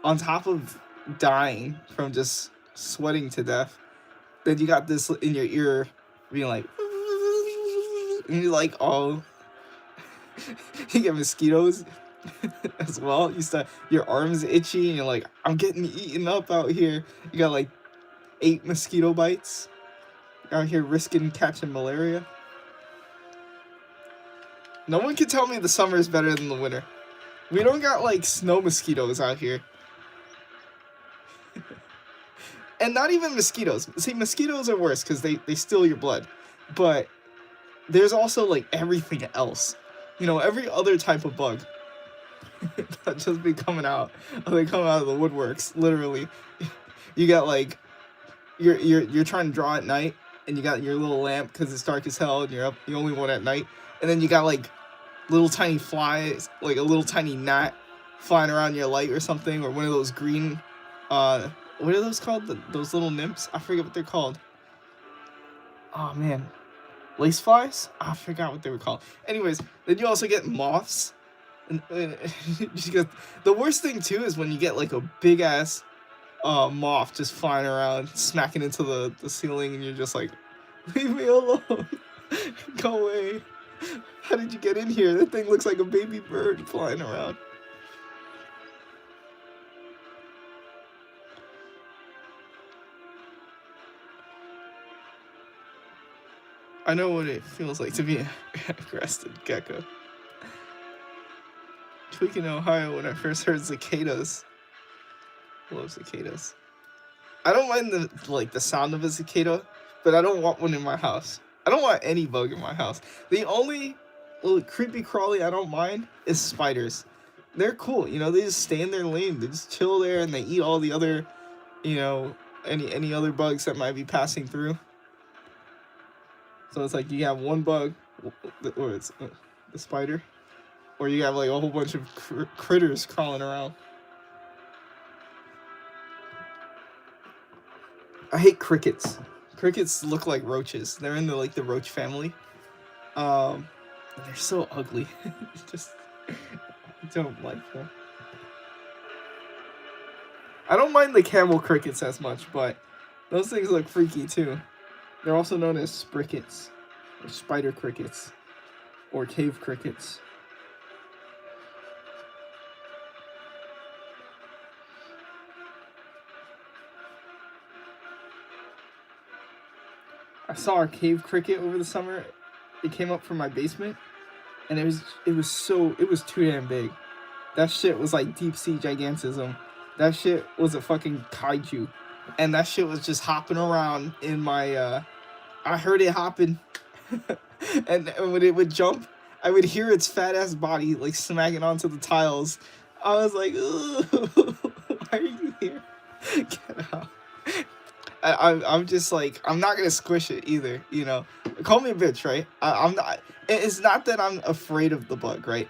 on top of dying from just sweating to death, then you got this in your ear being like and you're like, oh, you get mosquitoes as well. You start your arms itchy and you're like, I'm getting eaten up out here. You got like 8 mosquito bites out here risking catching malaria. No one can tell me the summer is better than the winter. We don't got like snow mosquitoes out here. And not even mosquitoes. See, mosquitoes are worse because they steal your blood. But there's also like everything else. You know, every other type of bug that just be coming out. They come out of the woodworks, literally. You got like you're trying to draw at night and you got your little lamp because it's dark as hell and you're up the only one at night. And then you got like little tiny flies, like a little tiny gnat flying around your light or something, or one of those green what are those called? Those little nymphs? I forget what they're called. Oh man, lace flies? I forgot what they were called. Anyways, then you also get moths. And you get, the worst thing too is when you get like a big ass moth just flying around, smacking into the ceiling, and you're just like, leave me alone. Go away. How did you get in here? That thing looks like a baby bird flying around. I know what it feels like to be a crested gecko. Tweaking, Ohio, when I first heard cicadas. I love cicadas. I don't mind the sound of a cicada, but I don't want one in my house. I don't want any bug in my house. The only little creepy crawly I don't mind is spiders. They're cool, you know, they just stay in their lane, they just chill there and they eat all the other, you know, any other bugs that might be passing through. So it's like you have one bug, or it's the spider, or you have like a whole bunch of critters crawling around. I hate crickets. Crickets look like roaches. They're in the roach family. And they're so ugly. Just I don't like them. I don't mind the camel crickets as much, but those things look freaky too. They're also known as sprickets, or spider crickets, or cave crickets. I saw a cave cricket over the summer. It came up from my basement, and it was too damn big. That shit was like deep sea gigantism. That shit was a fucking kaiju, and that shit was just hopping around in my. I heard it hopping, and when it would jump, I would hear its fat ass body like smacking onto the tiles. I was like, why are you here? Get out. I'm just like, I'm not gonna squish it either, you know. Call me a bitch, right? I'm not. It's not that I'm afraid of the bug, right?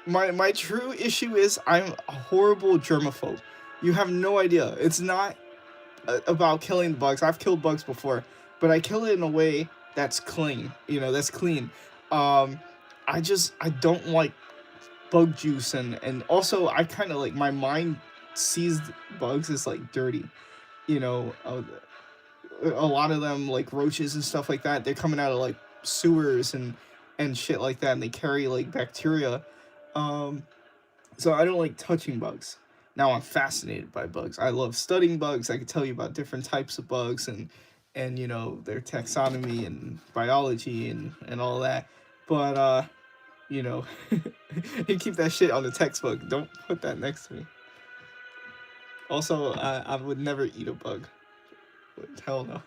My true issue is I'm a horrible germaphobe. You have no idea. It's not about killing the bugs. I've killed bugs before, but I kill it in a way that's clean. You know, that's clean. I don't like bug juice, and also I kind of like, my mind sees bugs as like dirty. You know, a lot of them, like roaches and stuff like that, they're coming out of like sewers and shit like that, and they carry like bacteria. So I don't like touching bugs. Now I'm fascinated by bugs. I love studying bugs. I can tell you about different types of bugs and you know, their taxonomy and biology and all that. But you know, you keep that shit on the textbook. Don't put that next to me. Also, I would never eat a bug. Hell no.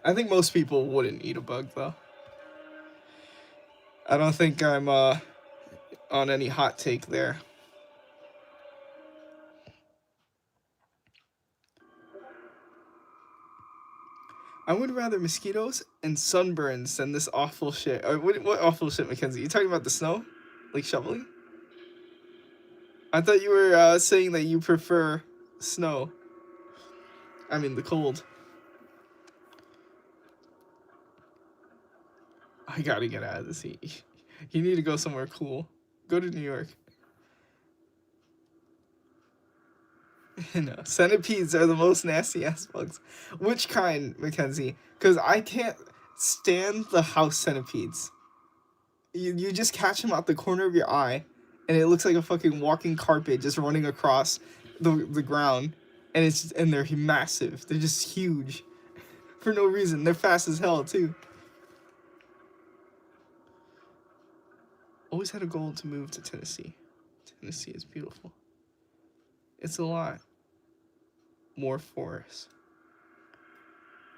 I think most people wouldn't eat a bug though. I don't think I'm on any hot take there. I would rather mosquitoes and sunburns than this awful shit. What awful shit, Mackenzie? You talking about the snow? Like shoveling? I thought you were saying that you prefer snow. I mean, the cold. I gotta get out of this heat. You need to go somewhere cool. Go to New York. No, centipedes are the most nasty ass bugs. Which kind, Mackenzie? Because I can't stand the house centipedes. You just catch them out the corner of your eye, and it looks like a fucking walking carpet just running across the ground, and they're massive. They're just huge, for no reason. They're fast as hell too. Always had a goal to move to Tennessee. Tennessee is beautiful. It's a lot more forest.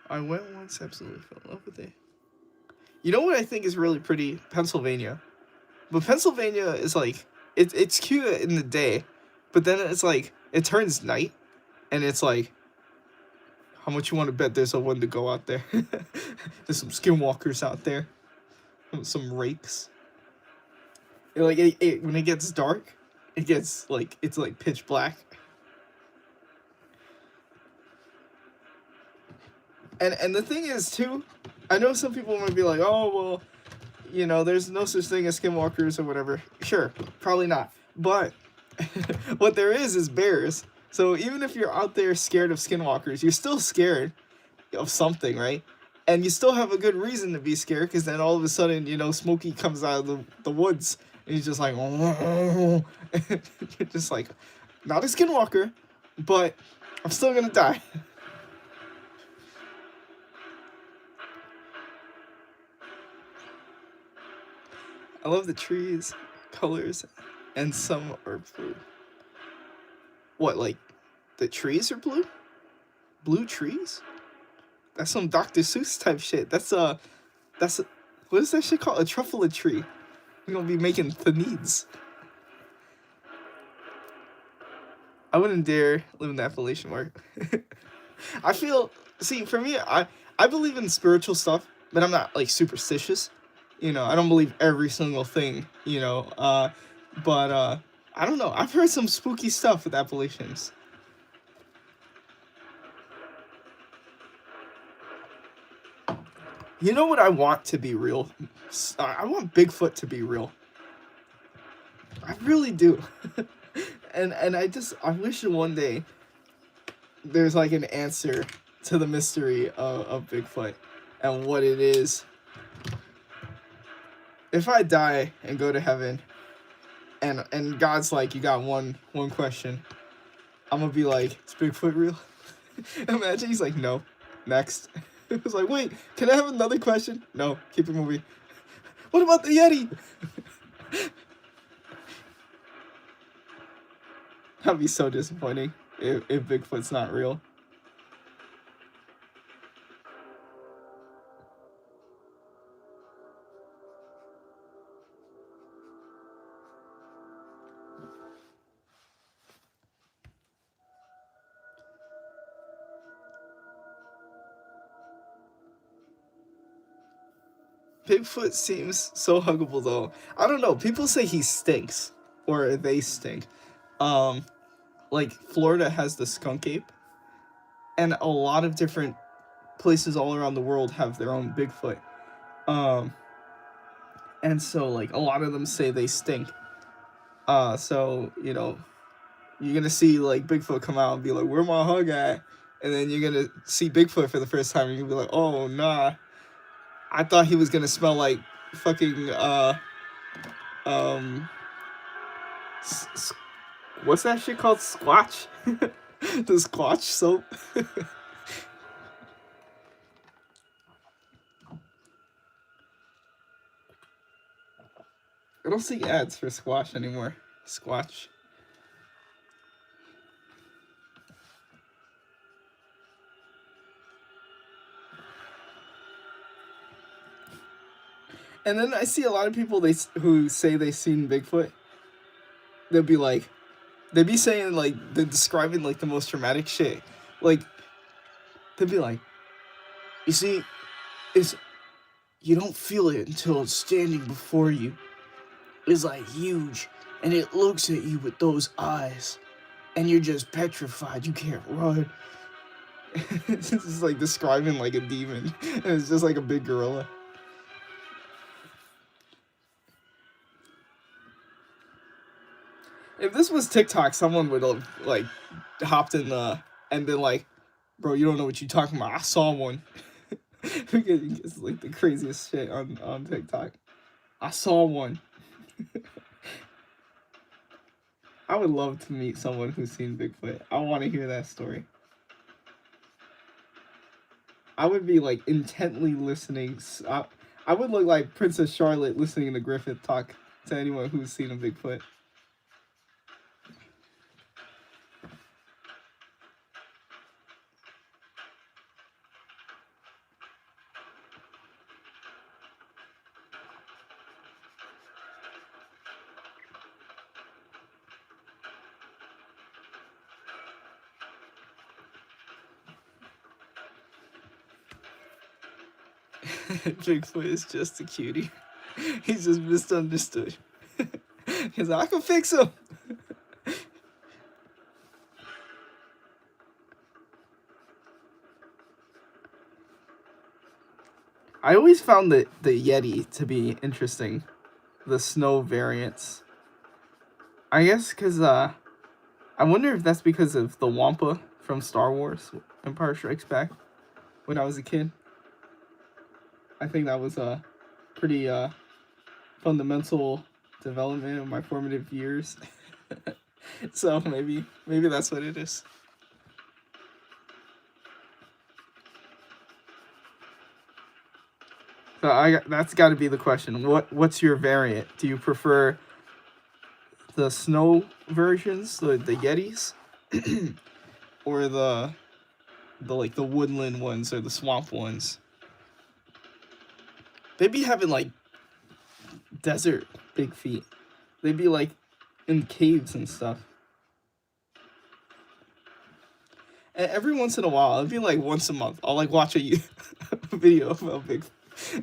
I went once, absolutely fell in love with it. You know what I think is really pretty? Pennsylvania. But Pennsylvania is like, it's cute in the day, but then it's like, it turns night, and it's like, how much you want to bet there's a one to go out there? There's some skinwalkers out there. Some rakes. When it gets dark, it gets like, it's like pitch black. And the thing is, too, I know some people might be like, oh, well, you know, there's no such thing as skinwalkers or whatever. Sure, probably not. But what there is bears. So even if you're out there scared of skinwalkers, you're still scared of something, right? And you still have a good reason to be scared, because then all of a sudden, you know, Smokey comes out of the woods, and he's just like, oh. You're just like, not a skinwalker, but I'm still gonna die. I love the trees, colors, and some are blue. What, like, the trees are blue? Blue trees? That's some Dr. Seuss type shit. What is that shit called? A truffle tree. We're gonna be making thanids. I wouldn't dare live in the Appalachian mark. For me, I believe in spiritual stuff, but I'm not, like, superstitious. You know, I don't believe every single thing, you know, but I don't know. I've heard some spooky stuff with Appalachians. You know what I want to be real? I want Bigfoot to be real. I really do. and I wish one day there's like an answer to the mystery of Bigfoot and what it is. If I die and go to heaven, and God's like, you got one question, I'm gonna be like, is Bigfoot real? Imagine he's like, no. Next. It was like, wait, can I have another question? No, keep it moving. What about the Yeti? That'd be so disappointing if Bigfoot's not real. Bigfoot seems so huggable though. I don't know. People say he stinks, or they stink. Um, like Florida has the skunk ape, and a lot of different places all around the world have their own Bigfoot. Um, and so like a lot of them say they stink. So you know, you're gonna see like Bigfoot come out and be like, "Where my hug at?" And then you're gonna see Bigfoot for the first time, and you'll be like, "Oh nah, I thought he was gonna smell like fucking um what's that shit called? Squatch? The Squatch soap? I don't see ads for Squash anymore. Squatch. And then I see a lot of people who say they've seen Bigfoot. They'll be like, they'd be saying like they're describing like the most dramatic shit. Like they'd be like, you see, it's you don't feel it until it's standing before you. It's like huge, and it looks at you with those eyes, and you're just petrified. You can't run. It's just like describing like a demon, and it's just like a big gorilla. If this was TikTok, someone would have like hopped in the and been like, "Bro, you don't know what you're talking about. I saw one." It's like the craziest shit on TikTok. I saw one. I would love to meet someone who's seen Bigfoot. I want to hear that story. I would be like intently listening. I would look like Princess Charlotte listening to Griffith talk to anyone who's seen a Bigfoot. Bigfoot is just a cutie. He's just misunderstood. He's like, I can fix him. I always found the Yeti to be interesting. The snow variants. I guess because, I wonder if that's because of the Wampa from Star Wars, Empire Strikes Back, when I was a kid. I think that was a pretty fundamental development of my formative years. So maybe that's what it is. So that's got to be the question. What's your variant? Do you prefer the snow versions, the Yetis, or the like the woodland ones or the swamp ones? They be having like desert big feet. They'd be like in caves and stuff. And every once in a while, it'd be like once a month, I'll like watch a video about Bigfoot.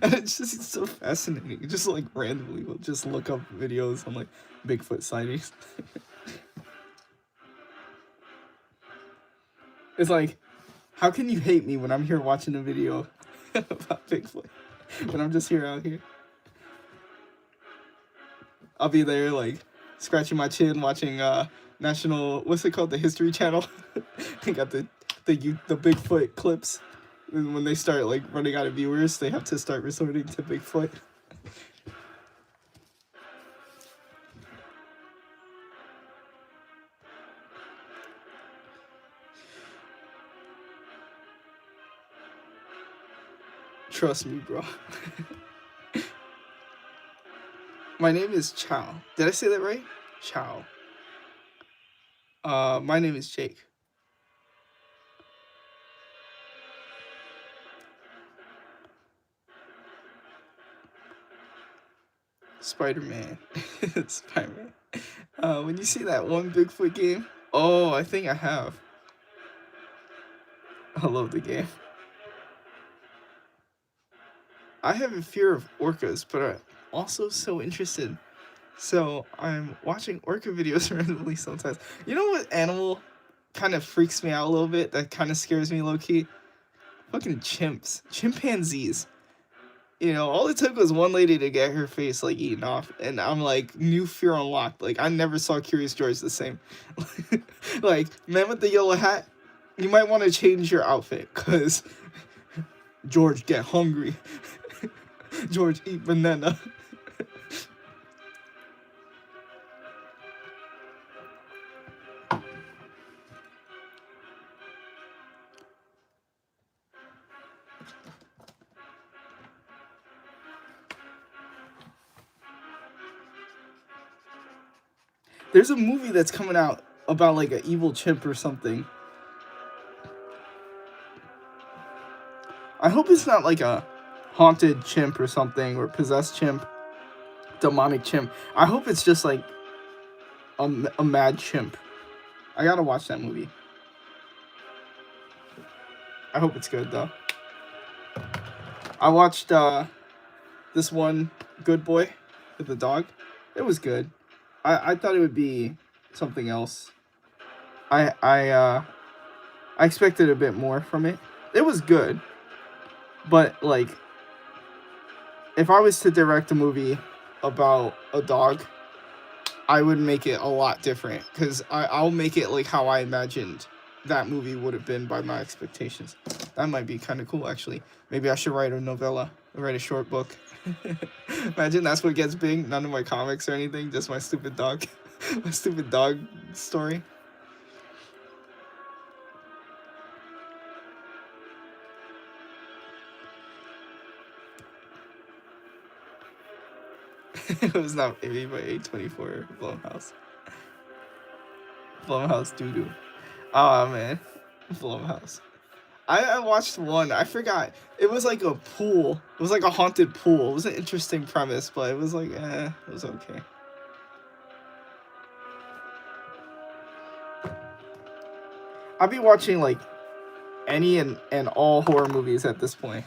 And it's so fascinating. Just like randomly, we'll just look up videos on like Bigfoot sightings. It's like, how can you hate me when I'm here watching a video about Bigfoot? When I'm just here out here. I'll be there like scratching my chin watching national, what's it called, the History Channel. I got the Bigfoot clips. And when they start like running out of viewers, they have to start resorting to Bigfoot. Trust me, bro. My name is Chow. Did I say that right? Chow. My name is Jake. Spider-Man. Spider-Man. When you see that one Bigfoot game, oh, I think I have. I love the game. I have a fear of orcas, but I'm also so interested. So I'm watching orca videos randomly sometimes. You know what animal kind of freaks me out a little bit? That kind of scares me low key? Fucking chimps. Chimpanzees. You know, all it took was one lady to get her face like eaten off, and I'm like, new fear unlocked. Like, I never saw Curious George the same. Like, man with the yellow hat, you might want to change your outfit, cause George get hungry. George eat banana. There's a movie that's coming out about like an evil chimp or something. I hope it's not like a haunted chimp or something, or possessed chimp, demonic chimp. I hope it's just like a mad chimp. I gotta watch that movie. I hope it's good though. I watched this one, Good Boy, with the dog. It was good. I thought it would be something else. I I uh I expected a bit more from it. It was good, but like if I was to direct a movie about a dog, I would make it a lot different because I'll make it like how I imagined that movie would have been by my expectations. That might be kind of cool, actually. Maybe I should write a novella, write a short book. Imagine that's what gets big. None of my comics or anything, just my stupid dog, my stupid dog story. It was not Baby by A24 Blumhouse. Blumhouse doo doo. Oh man, Blumhouse. I watched one. I forgot. It was like a pool. It was like a haunted pool. It was an interesting premise, but it was like, it was okay. I'll be watching like any and all horror movies at this point.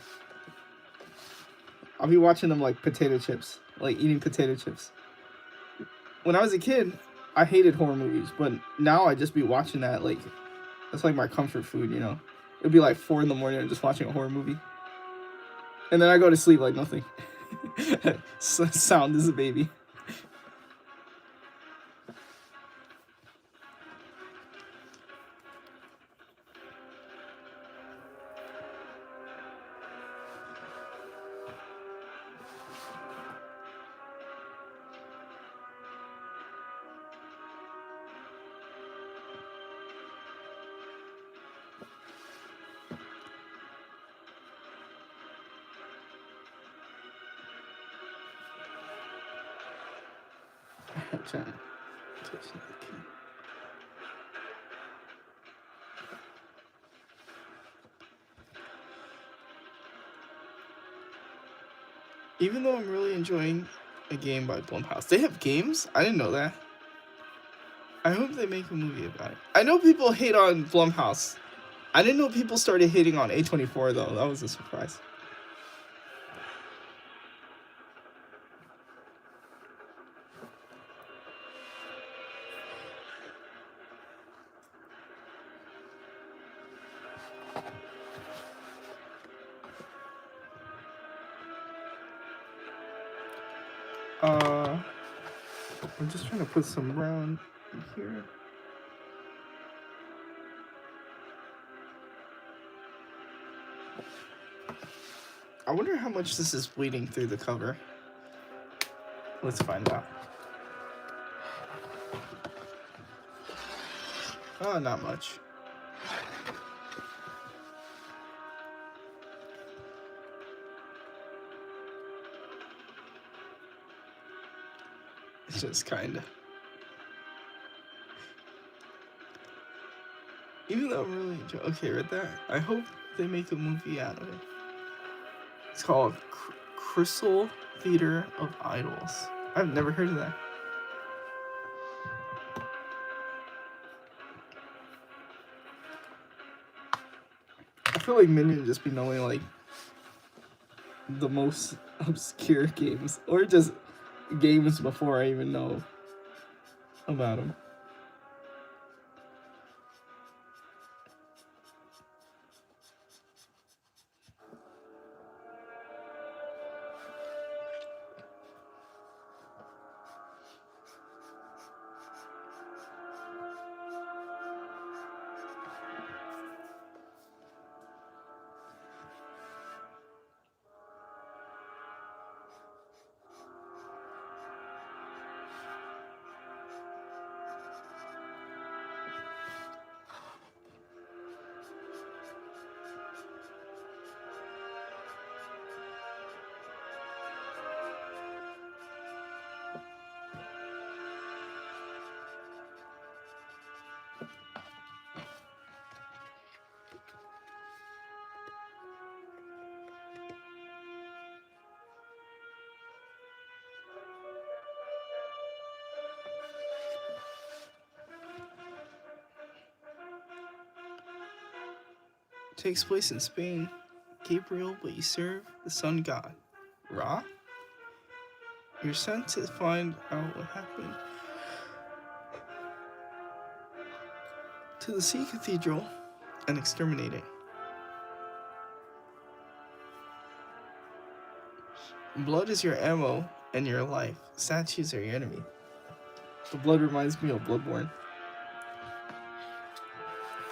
I'll be watching them like potato chips, like eating potato chips. When I was a kid, I hated horror movies, but now I just be watching that like that's like my comfort food, you know. It'd be like 4 in the morning and just watching a horror movie, and then I go to sleep like nothing. Sound as a baby. I'm trying to touch the key. Even though I'm really enjoying a game by Blumhouse, they have games. I didn't know that. I hope they make a movie about it. I know people hate on Blumhouse. I didn't know people started hating on A24 though. That was a surprise. I'm just trying to put some brown in here. I wonder how much this is bleeding through the cover. Let's find out. Oh, not much. It's just kinda. Even though I'm really enjoying. Okay, right there. I hope they make a movie out of it. It's called Crystal Theater of Idols. I've never heard of that. I feel like Minion just be knowing like the most obscure games, or just games before I even know about them. Takes place in Spain. Gabriel, but you serve the sun god. Ra? You're sent to find out what happened to the Sea Cathedral and exterminate it. Blood is your ammo and your life. Statues are your enemy. The blood reminds me of Bloodborne.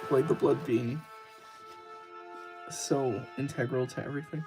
Like the blood being so integral to everything.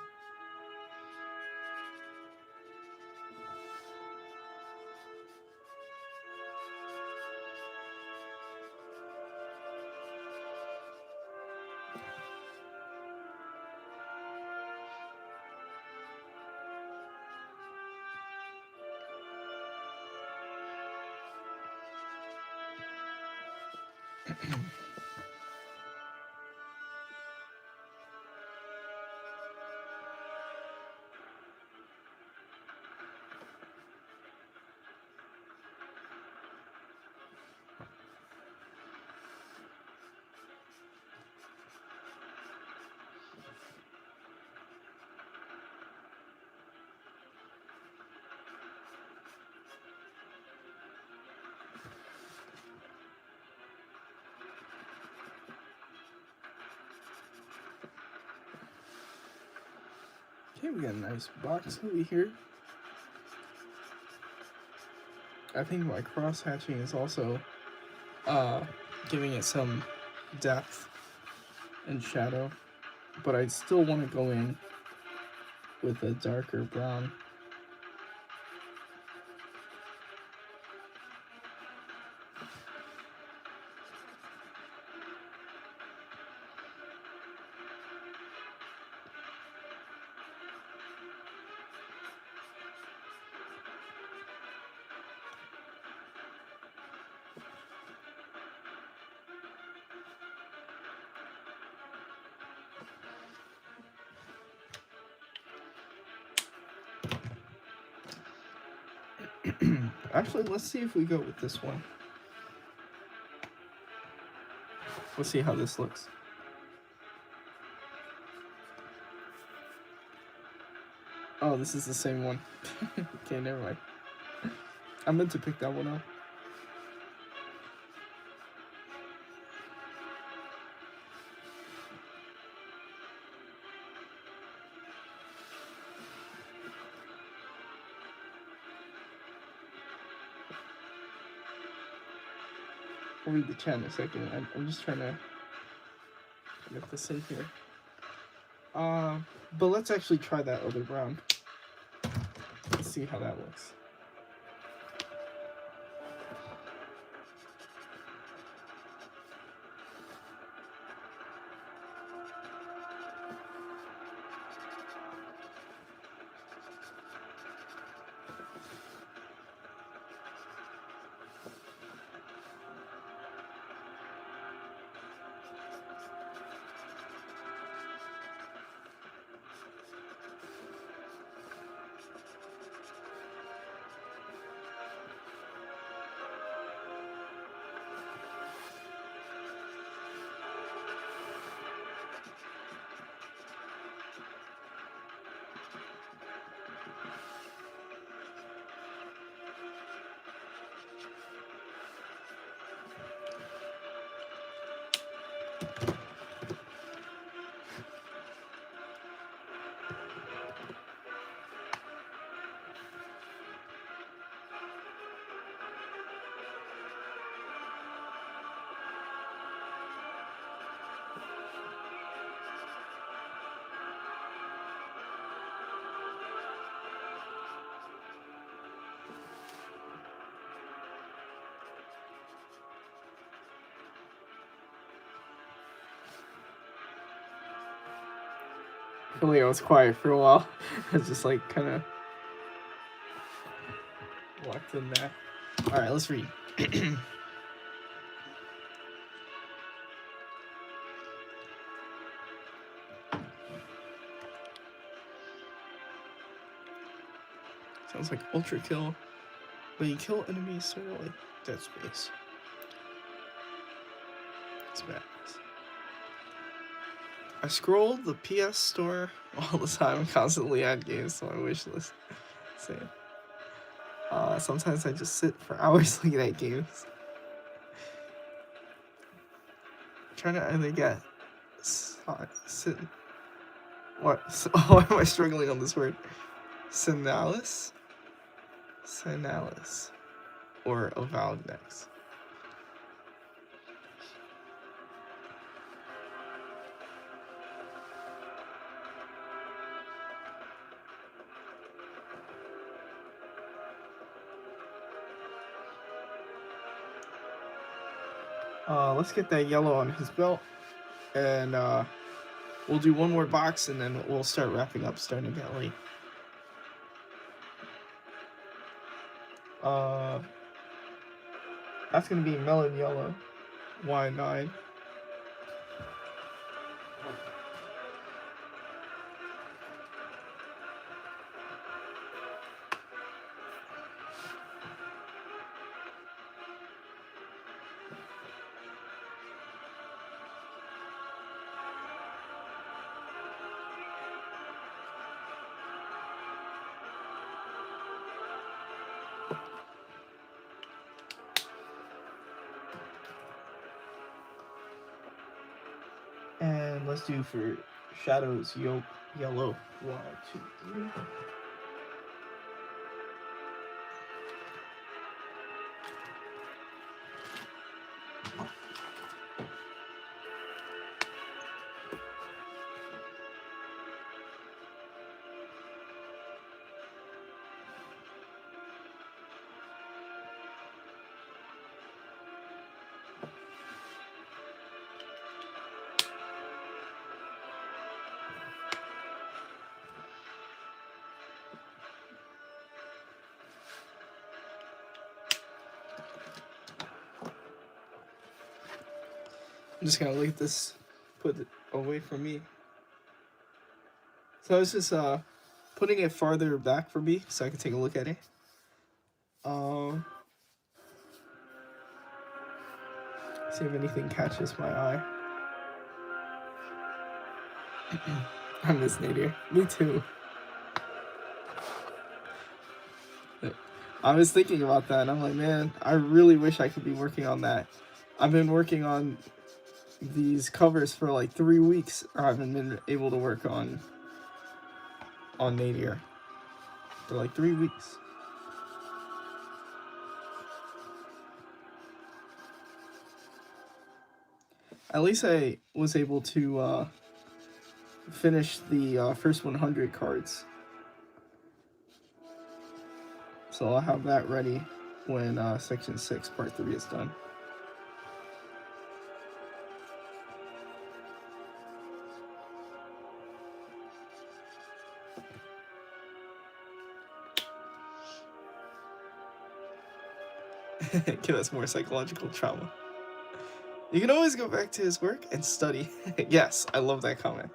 Okay, we got a nice box over here. I think my cross hatching is also giving it some depth and shadow, but I still want to go in with a darker brown. Actually, let's see if we go with this one. Let's see how this looks. Oh, this is the same one. Okay, never mind. I meant to pick that one up. I'll read the chat in a second. I'm just trying to get this in here. But let's actually try that other brown. Let's see how that looks. I feel like I was quiet for a while. I was just like kind of locked in there. Alright, let's read. Sounds like Ultra Kill, but you kill enemies sort of like Dead Space. It's bad. I scroll the PS store all the time, constantly add games to my wish list. Same. Sometimes I just sit for hours looking at games. trying to either get what? Why am I struggling on this word? Sinalis? Sinalis. Or avowed next. Let's get that yellow on his belt, and we'll do one more box, and then we'll start wrapping up, starting to get late. That's gonna be melon yellow, Y9. And let's do for shadows, yellow, 1, 2, 3. I'm just gonna leave this, put it away from me. So I was just putting it farther back for me so I can take a look at it. See if anything catches my eye. I miss Nadir. Me too. I was thinking about that, and I'm like, man, I really wish I could be working on that. I've been working on these covers for like 3 weeks, or I haven't been able to work on Nadir for like 3 weeks. At least I was able to finish the first 100 cards. So I'll have that ready when Section 6, Part 3 is done. Give us more psychological trauma. You can always go back to his work and study. Yes, I love that comment.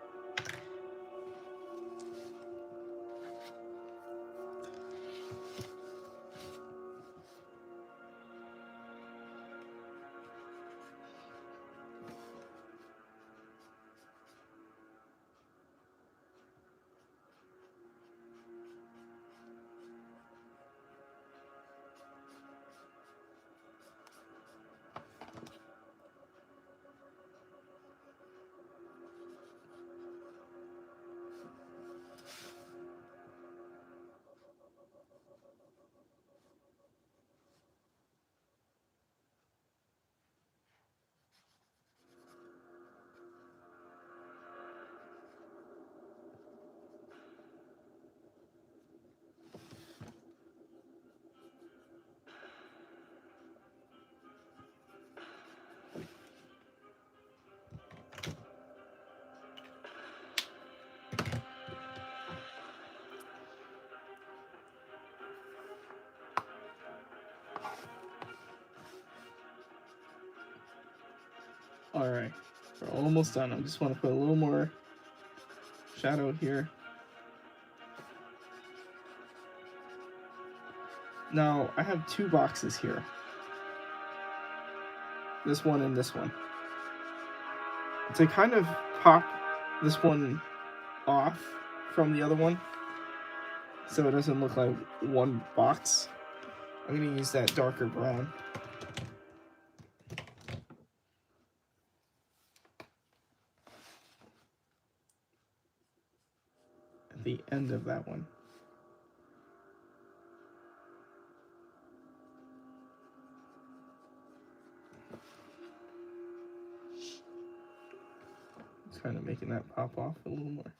Alright, we're almost done. I just want to put a little more shadow here. Now, I have 2 boxes here. This one and this one. To kind of pop this one off from the other one, so it doesn't look like one box, I'm going to use that darker brown. the end of that one. Kind of making that pop off a little more.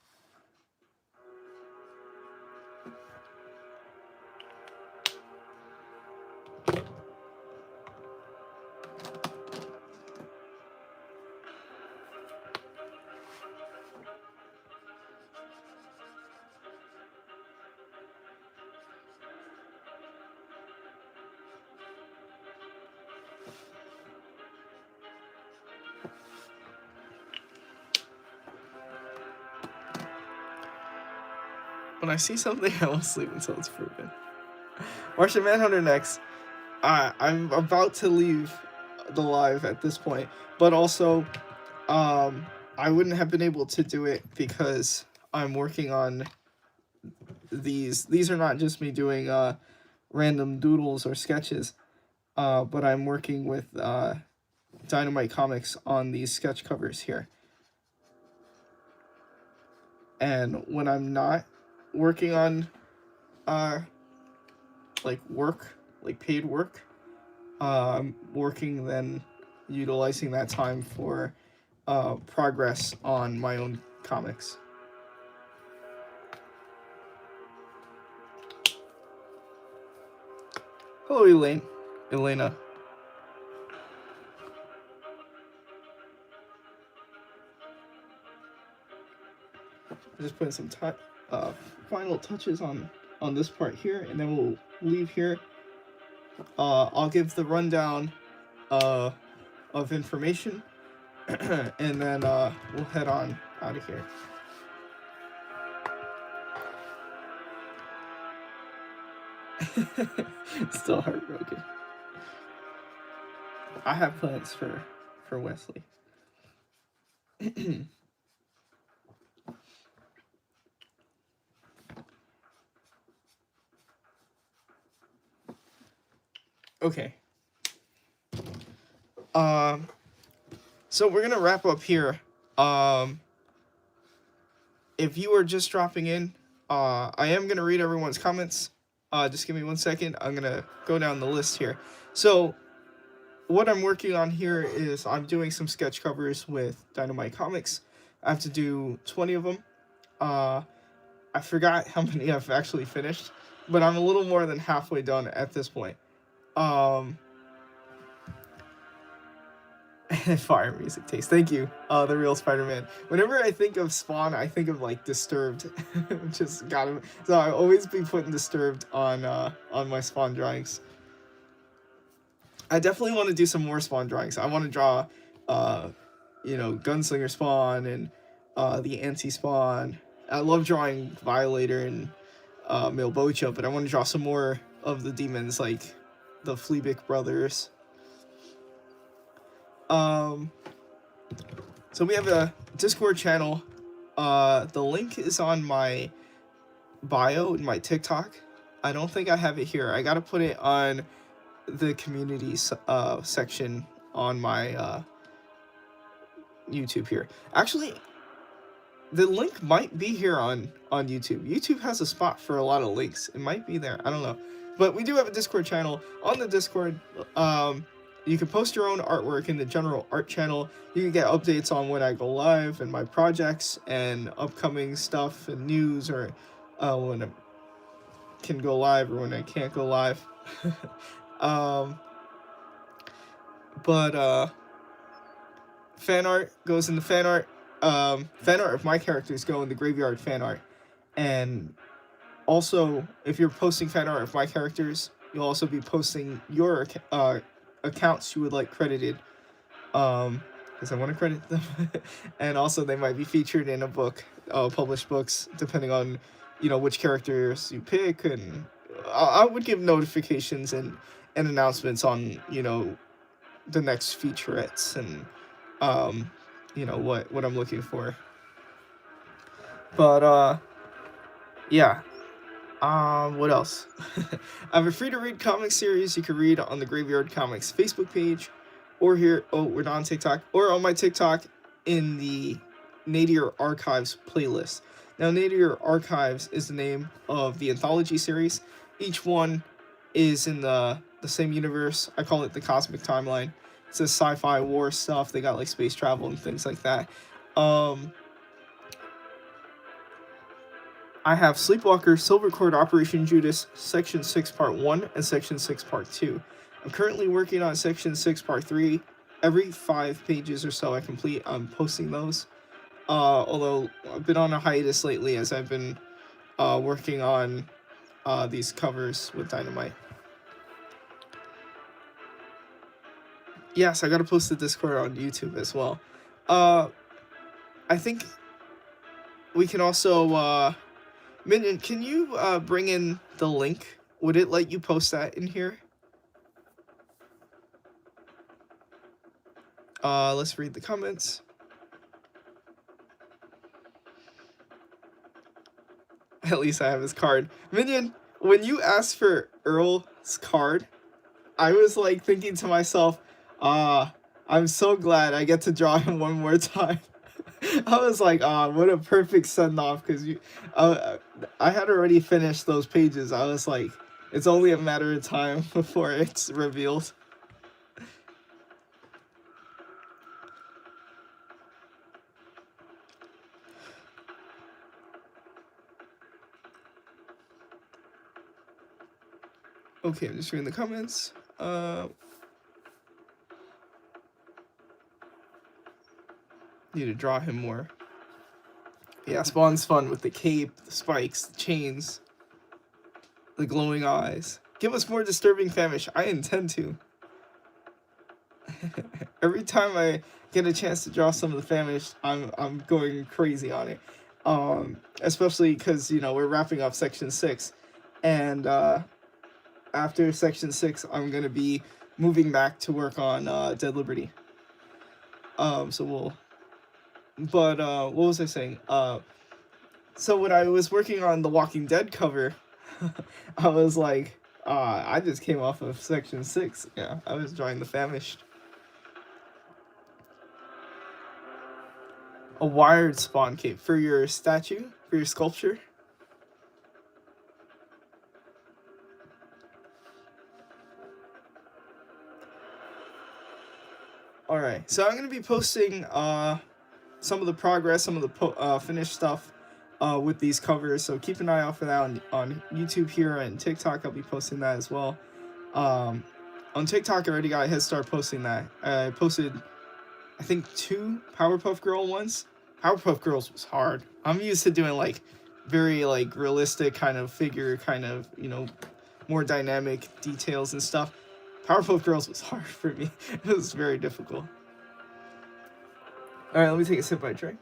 When I see something, I won't sleep until it's proven. Martian Manhunter next. I'm about to leave the live at this point, but also, I wouldn't have been able to do it because I'm working on these. These are not just me doing random doodles or sketches, but I'm working with Dynamite Comics on these sketch covers here. And when I'm not working on like paid work, I'm working then utilizing that time for progress on my own comics. Hello, Elena. I'm just putting some final touches on this part here, and then we'll leave here. I'll give the rundown of information, and then we'll head on out of here. Still heartbroken. I have plans for Wesley. Okay. So we're gonna wrap up here. If you are just dropping in, I am gonna read everyone's comments. Just give me 1 second. I'm gonna go down the list here. So what I'm working on here is I'm doing some sketch covers with Dynamite Comics. I have to do 20 of them. I forgot how many I've actually finished, but I'm a little more than halfway done at this point. Fire music taste. Thank you. The real Spider-Man. Whenever I think of Spawn, I think of like Disturbed. Just got him. So I always be putting Disturbed on my Spawn drawings. I definitely want to do some more Spawn drawings. I want to draw, Gunslinger Spawn and the Anti-Spawn. I love drawing Violator and Milbocha, but I want to draw some more of the demons, like the Fleabig brothers. So we have a Discord channel. The link is on my bio in my TikTok. I don't think I have it here. I gotta put it on the community section on my YouTube here. Actually, the link might be here on YouTube. YouTube has a spot for a lot of links. It might be there. I don't know. But we do have a Discord channel. On the Discord, you can post your own artwork in the general art channel. You can get updates on when I go live and my projects and upcoming stuff and news, or when I can go live or when I can't go live. But fan art goes in the fan art. Fan art of my characters go in the graveyard fan art. And also, if you're posting fan art of my characters, you'll also be posting your accounts you would like credited, because I want to credit them. And also they might be featured in a book, published books, depending on which characters you pick. And I would give notifications and announcements on the next featurettes and what I'm looking for. But yeah. What else? I have a free-to-read comic series you can read on the Graveyard Comics Facebook page, or here, we're not on TikTok, or on my TikTok in the Nadir Archives playlist. Now, Nadir Archives is the name of the anthology series. Each one is in the same universe. I call it the Cosmic Timeline. It's a sci-fi war stuff. They got like space travel and things like that. I have Sleepwalker, Silver Cord, Operation Judas, Section 6 Part 1, and Section 6 Part 2. I'm currently working on Section 6 Part 3. Every 5 pages or so I complete, I'm posting those. Although I've been on a hiatus lately as I've been working on these covers with Dynamite. Yes, I gotta post the Discord on YouTube as well. I think we can also... Minion, can you bring in the link? Would it let you post that in here? Let's read the comments. At least I have his card. Minion, when you asked for Earl's card, I was like thinking to myself, I'm so glad I get to draw him one more time. I was like, what a perfect send-off, because I had already finished those pages. I was like, it's only a matter of time before it's revealed. Okay, I'm just reading the comments. Need to draw him more. Yeah, Spawn's fun with the cape, the spikes, the chains, the glowing eyes. Give us more disturbing Famish. I intend to. Every time I get a chance to draw some of the Famish, I'm going crazy on it. Especially because, you know, we're wrapping up Section 6. And after Section 6, I'm going to be moving back to work on Dead Liberty. So we'll... But, what was I saying? So when I was working on the Walking Dead cover, I was like, I just came off of Section 6. Yeah, I was drawing the Famished. A wired Spawn cape for your statue? For your sculpture? Alright, so I'm going to be posting, some of the progress, some of the finished stuff with these covers, so keep an eye out for that on YouTube here, and TikTok I'll be posting that as well. On TikTok I already got a head start posting that. I posted, I think, 2 Powerpuff Girl ones. Powerpuff Girls was hard. I'm used to doing like very like realistic kind of figure, kind of, you know, more dynamic details and stuff. Powerpuff Girls was hard for me. It was very difficult. Alright, let me take a sip of my drink.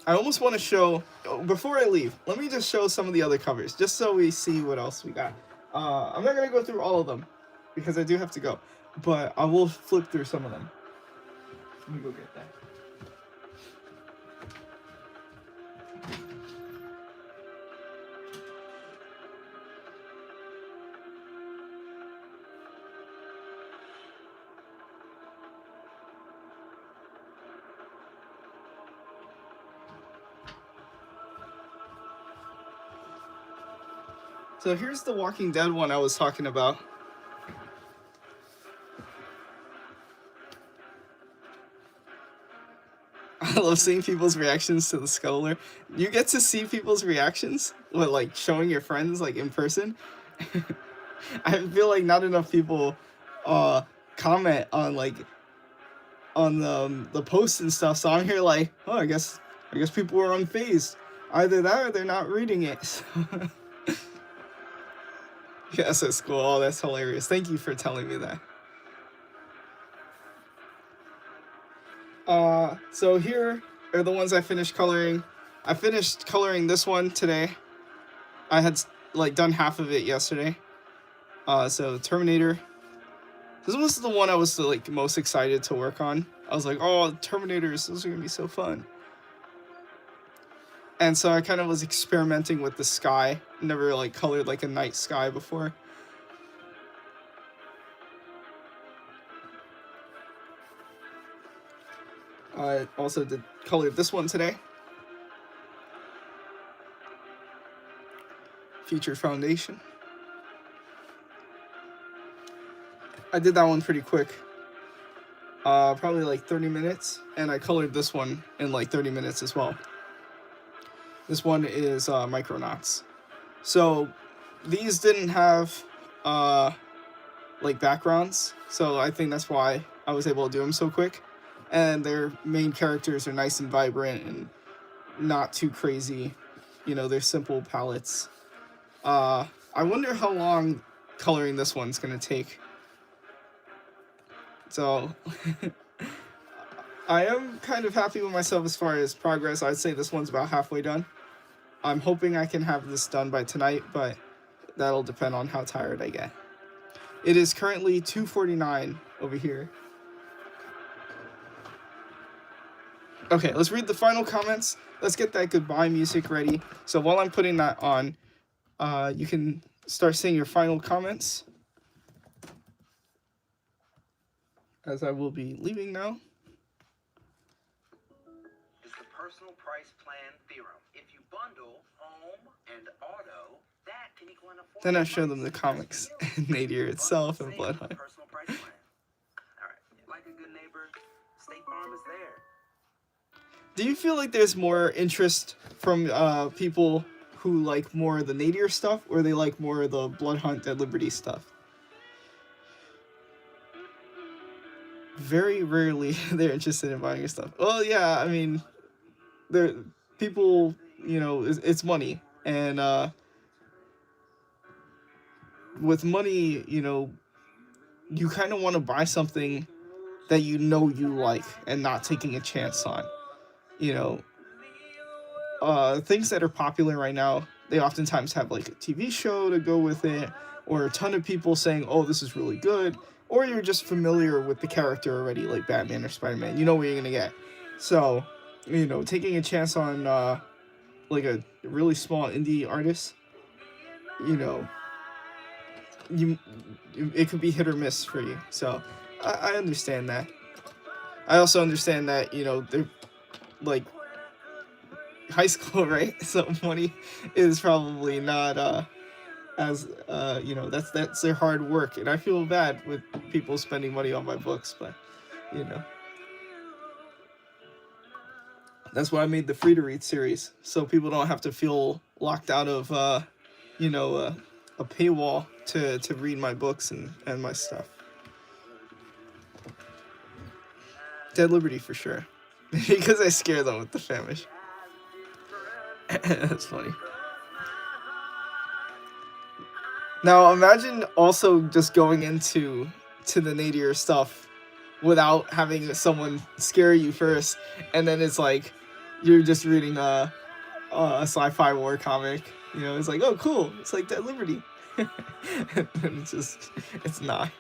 I almost want to show... before I leave, let me just show some of the other covers, just so we see what else we got. I'm not going to go through all of them, because I do have to go. But I will flip through some of them. Let me go get that. So here's the Walking Dead one I was talking about. I love seeing people's reactions to the Scuttler. You get to see people's reactions? What, like showing your friends like in person? I feel like not enough people comment on like on the posts and stuff, so I'm here like, oh, I guess people are unfazed. Either that or they're not reading it. Yes, that's cool. Oh, that's hilarious. Thank you for telling me that. So here are the ones I finished coloring. I finished coloring this one today. I had like done half of it yesterday. So Terminator. This was the one I was like most excited to work on. I was like, oh, Terminators, those are gonna be so fun. And so I kind of was experimenting with the sky. Never like colored like a night sky before. I also did color this one today. Feature foundation. I did that one pretty quick. Probably like 30 minutes. And I colored this one in like 30 minutes as well. This one is Micronauts. So these didn't have like backgrounds. So I think that's why I was able to do them so quick. And their main characters are nice and vibrant and not too crazy. You know, they're simple palettes. I wonder how long coloring this one's gonna take. So I am kind of happy with myself as far as progress. I'd say this one's about halfway done. I'm hoping I can have this done by tonight, but that'll depend on how tired I get. It is currently 2:49 over here. Okay, let's read the final comments. Let's get that goodbye music ready. So while I'm putting that on, you can start saying your final comments, as I will be leaving now. Is the personal price plan theorem. If you bundle home and auto, that can equal an affordable. Then I show them the comics, Nadir itself, and Blood Hunt. Personal price plan. All right, like a good neighbor, State Farm is there. Do you feel like there's more interest from people who like more of the Nadir stuff, or they like more of the Blood Hunt, Dead Liberty stuff? Very rarely they're interested in buying your stuff. Well, yeah, I mean, people, you know, it's money, and with money, you know, you kind of want to buy something that you know you like and not taking a chance on. You know, things that are popular right now, they oftentimes have like a TV show to go with it, or a ton of people saying, oh, this is really good, or you're just familiar with the character already, like Batman or Spider-Man. You know what you're gonna get. So, you know, taking a chance on like a really small indie artist, you know, it could be hit or miss for you. So I understand that. I also understand that, you know, they're like high school, right? So money is probably not as you know, that's their hard work, and I feel bad with people spending money on my books, but you know, that's why I made the free to read series, so people don't have to feel locked out of you know, a paywall to read my books and my stuff. Dead Liberty for sure. Because I scare them with the famish. That's funny. Now imagine also just going into the nadir stuff without having someone scare you first, and then it's like you're just reading a sci-fi war comic. You know, it's like, oh cool, it's like Dead Liberty. And it's not.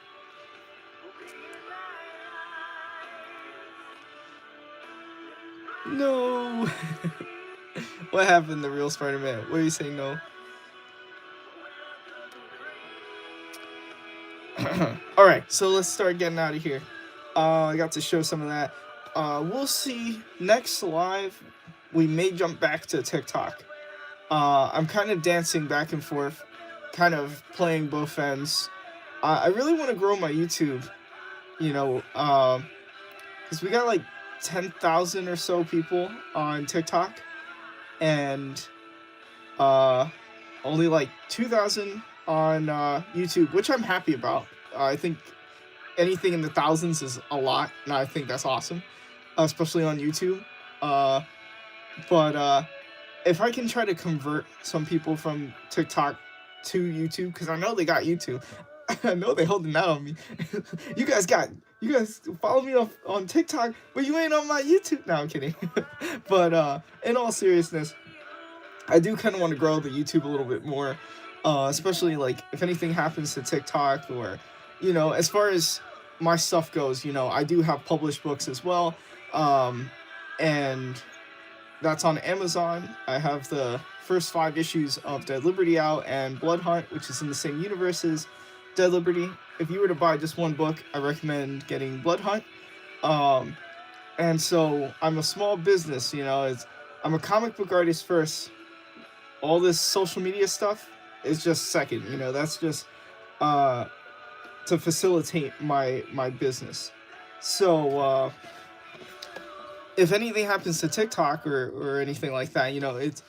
No. What happened to real Spider-Man? What are you saying, no? Alright, so let's start getting out of here. I got to show some of that. We'll see next live. We may jump back to TikTok. I'm kind of dancing back and forth, kind of playing both ends. I really want to grow my YouTube, you know, because we got like 10,000 or so people on TikTok, and only like 2,000 on YouTube, which I'm happy about. I think anything in the thousands is a lot, and I think that's awesome, especially on YouTube. But if I can try to convert some people from TikTok to YouTube, because I know they got YouTube. I know they holding that on me. You guys follow me on TikTok, but you ain't on my YouTube. No, I'm kidding. But in all seriousness, I do kind of want to grow the YouTube a little bit more, especially like if anything happens to TikTok, or, you know, as far as my stuff goes, you know, I do have published books as well, and that's on Amazon. I have the first 5 issues of Dead Liberty out, and Blood Hunt, which is in the same universe as Dead Liberty. If you were to buy just one book, I recommend getting Blood Hunt. Um, and so I'm a small business, I'm a comic book artist first. All this social media stuff is just second, that's just uh, to facilitate my business. So if anything happens to TikTok or anything like that, it's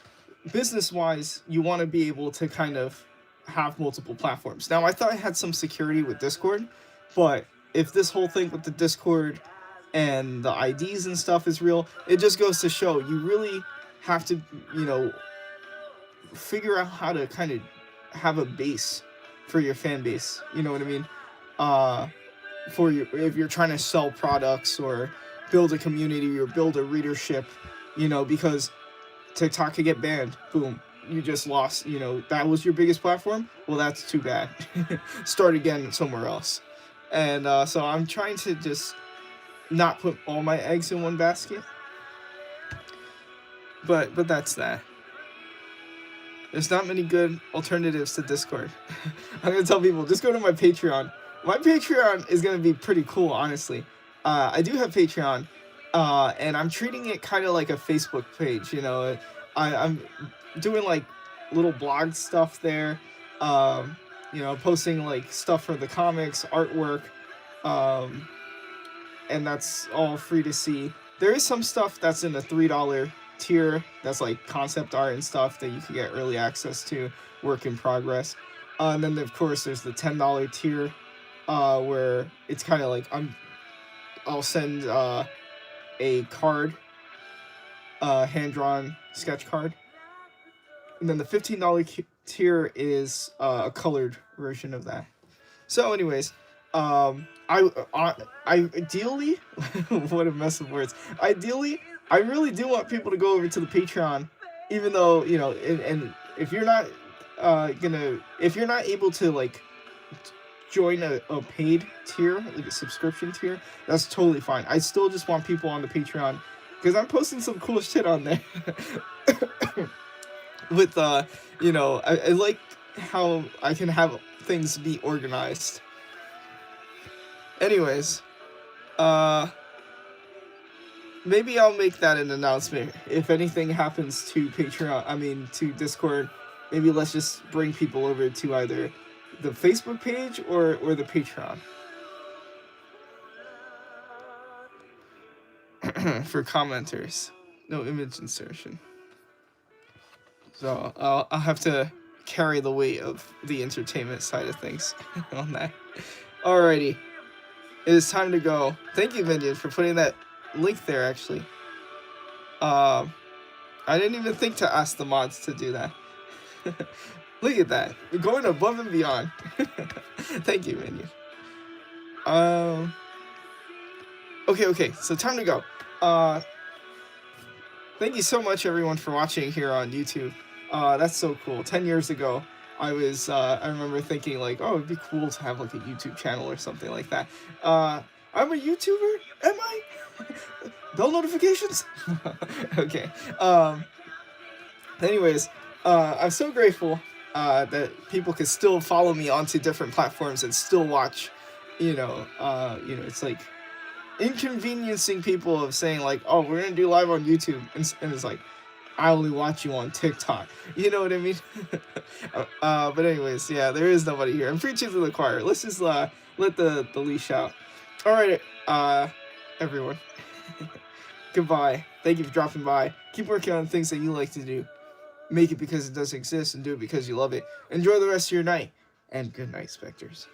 business wise, you want to be able to kind of have multiple platforms. Now, I thought I had some security with Discord, but if this whole thing with the Discord and the IDs and stuff is real, it just goes to show you really have to, figure out how to kind of have a base for your fan base. You know what I mean? For your, if you're trying to sell products or build a community or build a readership, because TikTok could get banned. Boom. You just lost, that was your biggest platform. Well, that's too bad. Start again somewhere else. And so I'm trying to just not put all my eggs in one basket. But that's that. There's not many good alternatives to Discord. I'm going to tell people, just go to my Patreon. My Patreon is going to be pretty cool, honestly. I do have Patreon, and I'm treating it kind of like a Facebook page, I'm doing, like, little blog stuff there, posting, like, stuff for the comics, artwork, and that's all free to see. There is some stuff that's in the $3 tier that's like concept art and stuff that you can get early access to, work in progress. And then of course there's the $10 tier, where it's kind of like I'll send a card, hand-drawn sketch card, and then the $15 tier is a colored version of that. So anyways, I ideally, what a mess of words. Ideally, I really do want people to go over to the Patreon, even though, and if you're not if you're not able to, like, join a paid tier, like a subscription tier, that's totally fine. I still just want people on the Patreon, because I'm posting some cool shit on there. With, I like how I can have things be organized. Anyways, maybe I'll make that an announcement. If anything happens to to Discord, maybe let's just bring people over to either the Facebook page or the Patreon. For commenters. No image insertion. So I'll have to carry the weight of the entertainment side of things on that. Alrighty. It is time to go. Thank you, Minion, for putting that link there, actually. I didn't even think to ask the mods to do that. Look at that. We're going above and beyond. Thank you, Minion. Okay, so time to go. Thank you so much, everyone, for watching here on YouTube. That's so cool. 10 years ago, I remember thinking, like, oh, it'd be cool to have, like, a YouTube channel or something like that. I'm a YouTuber? Am I? Bell notifications? Okay. Anyways, I'm so grateful that people can still follow me onto different platforms and still watch, it's like inconveniencing people of saying, like, oh, we're going to do live on YouTube. And it's like, I only watch you on TikTok. You know what I mean? But anyways, yeah, there is nobody here. I'm preaching to the choir. Let's just let the leash out. All right, everyone. Goodbye. Thank you for dropping by. Keep working on things that you like to do. Make it because it does exist, and do it because you love it. Enjoy the rest of your night, and good night, Spectres.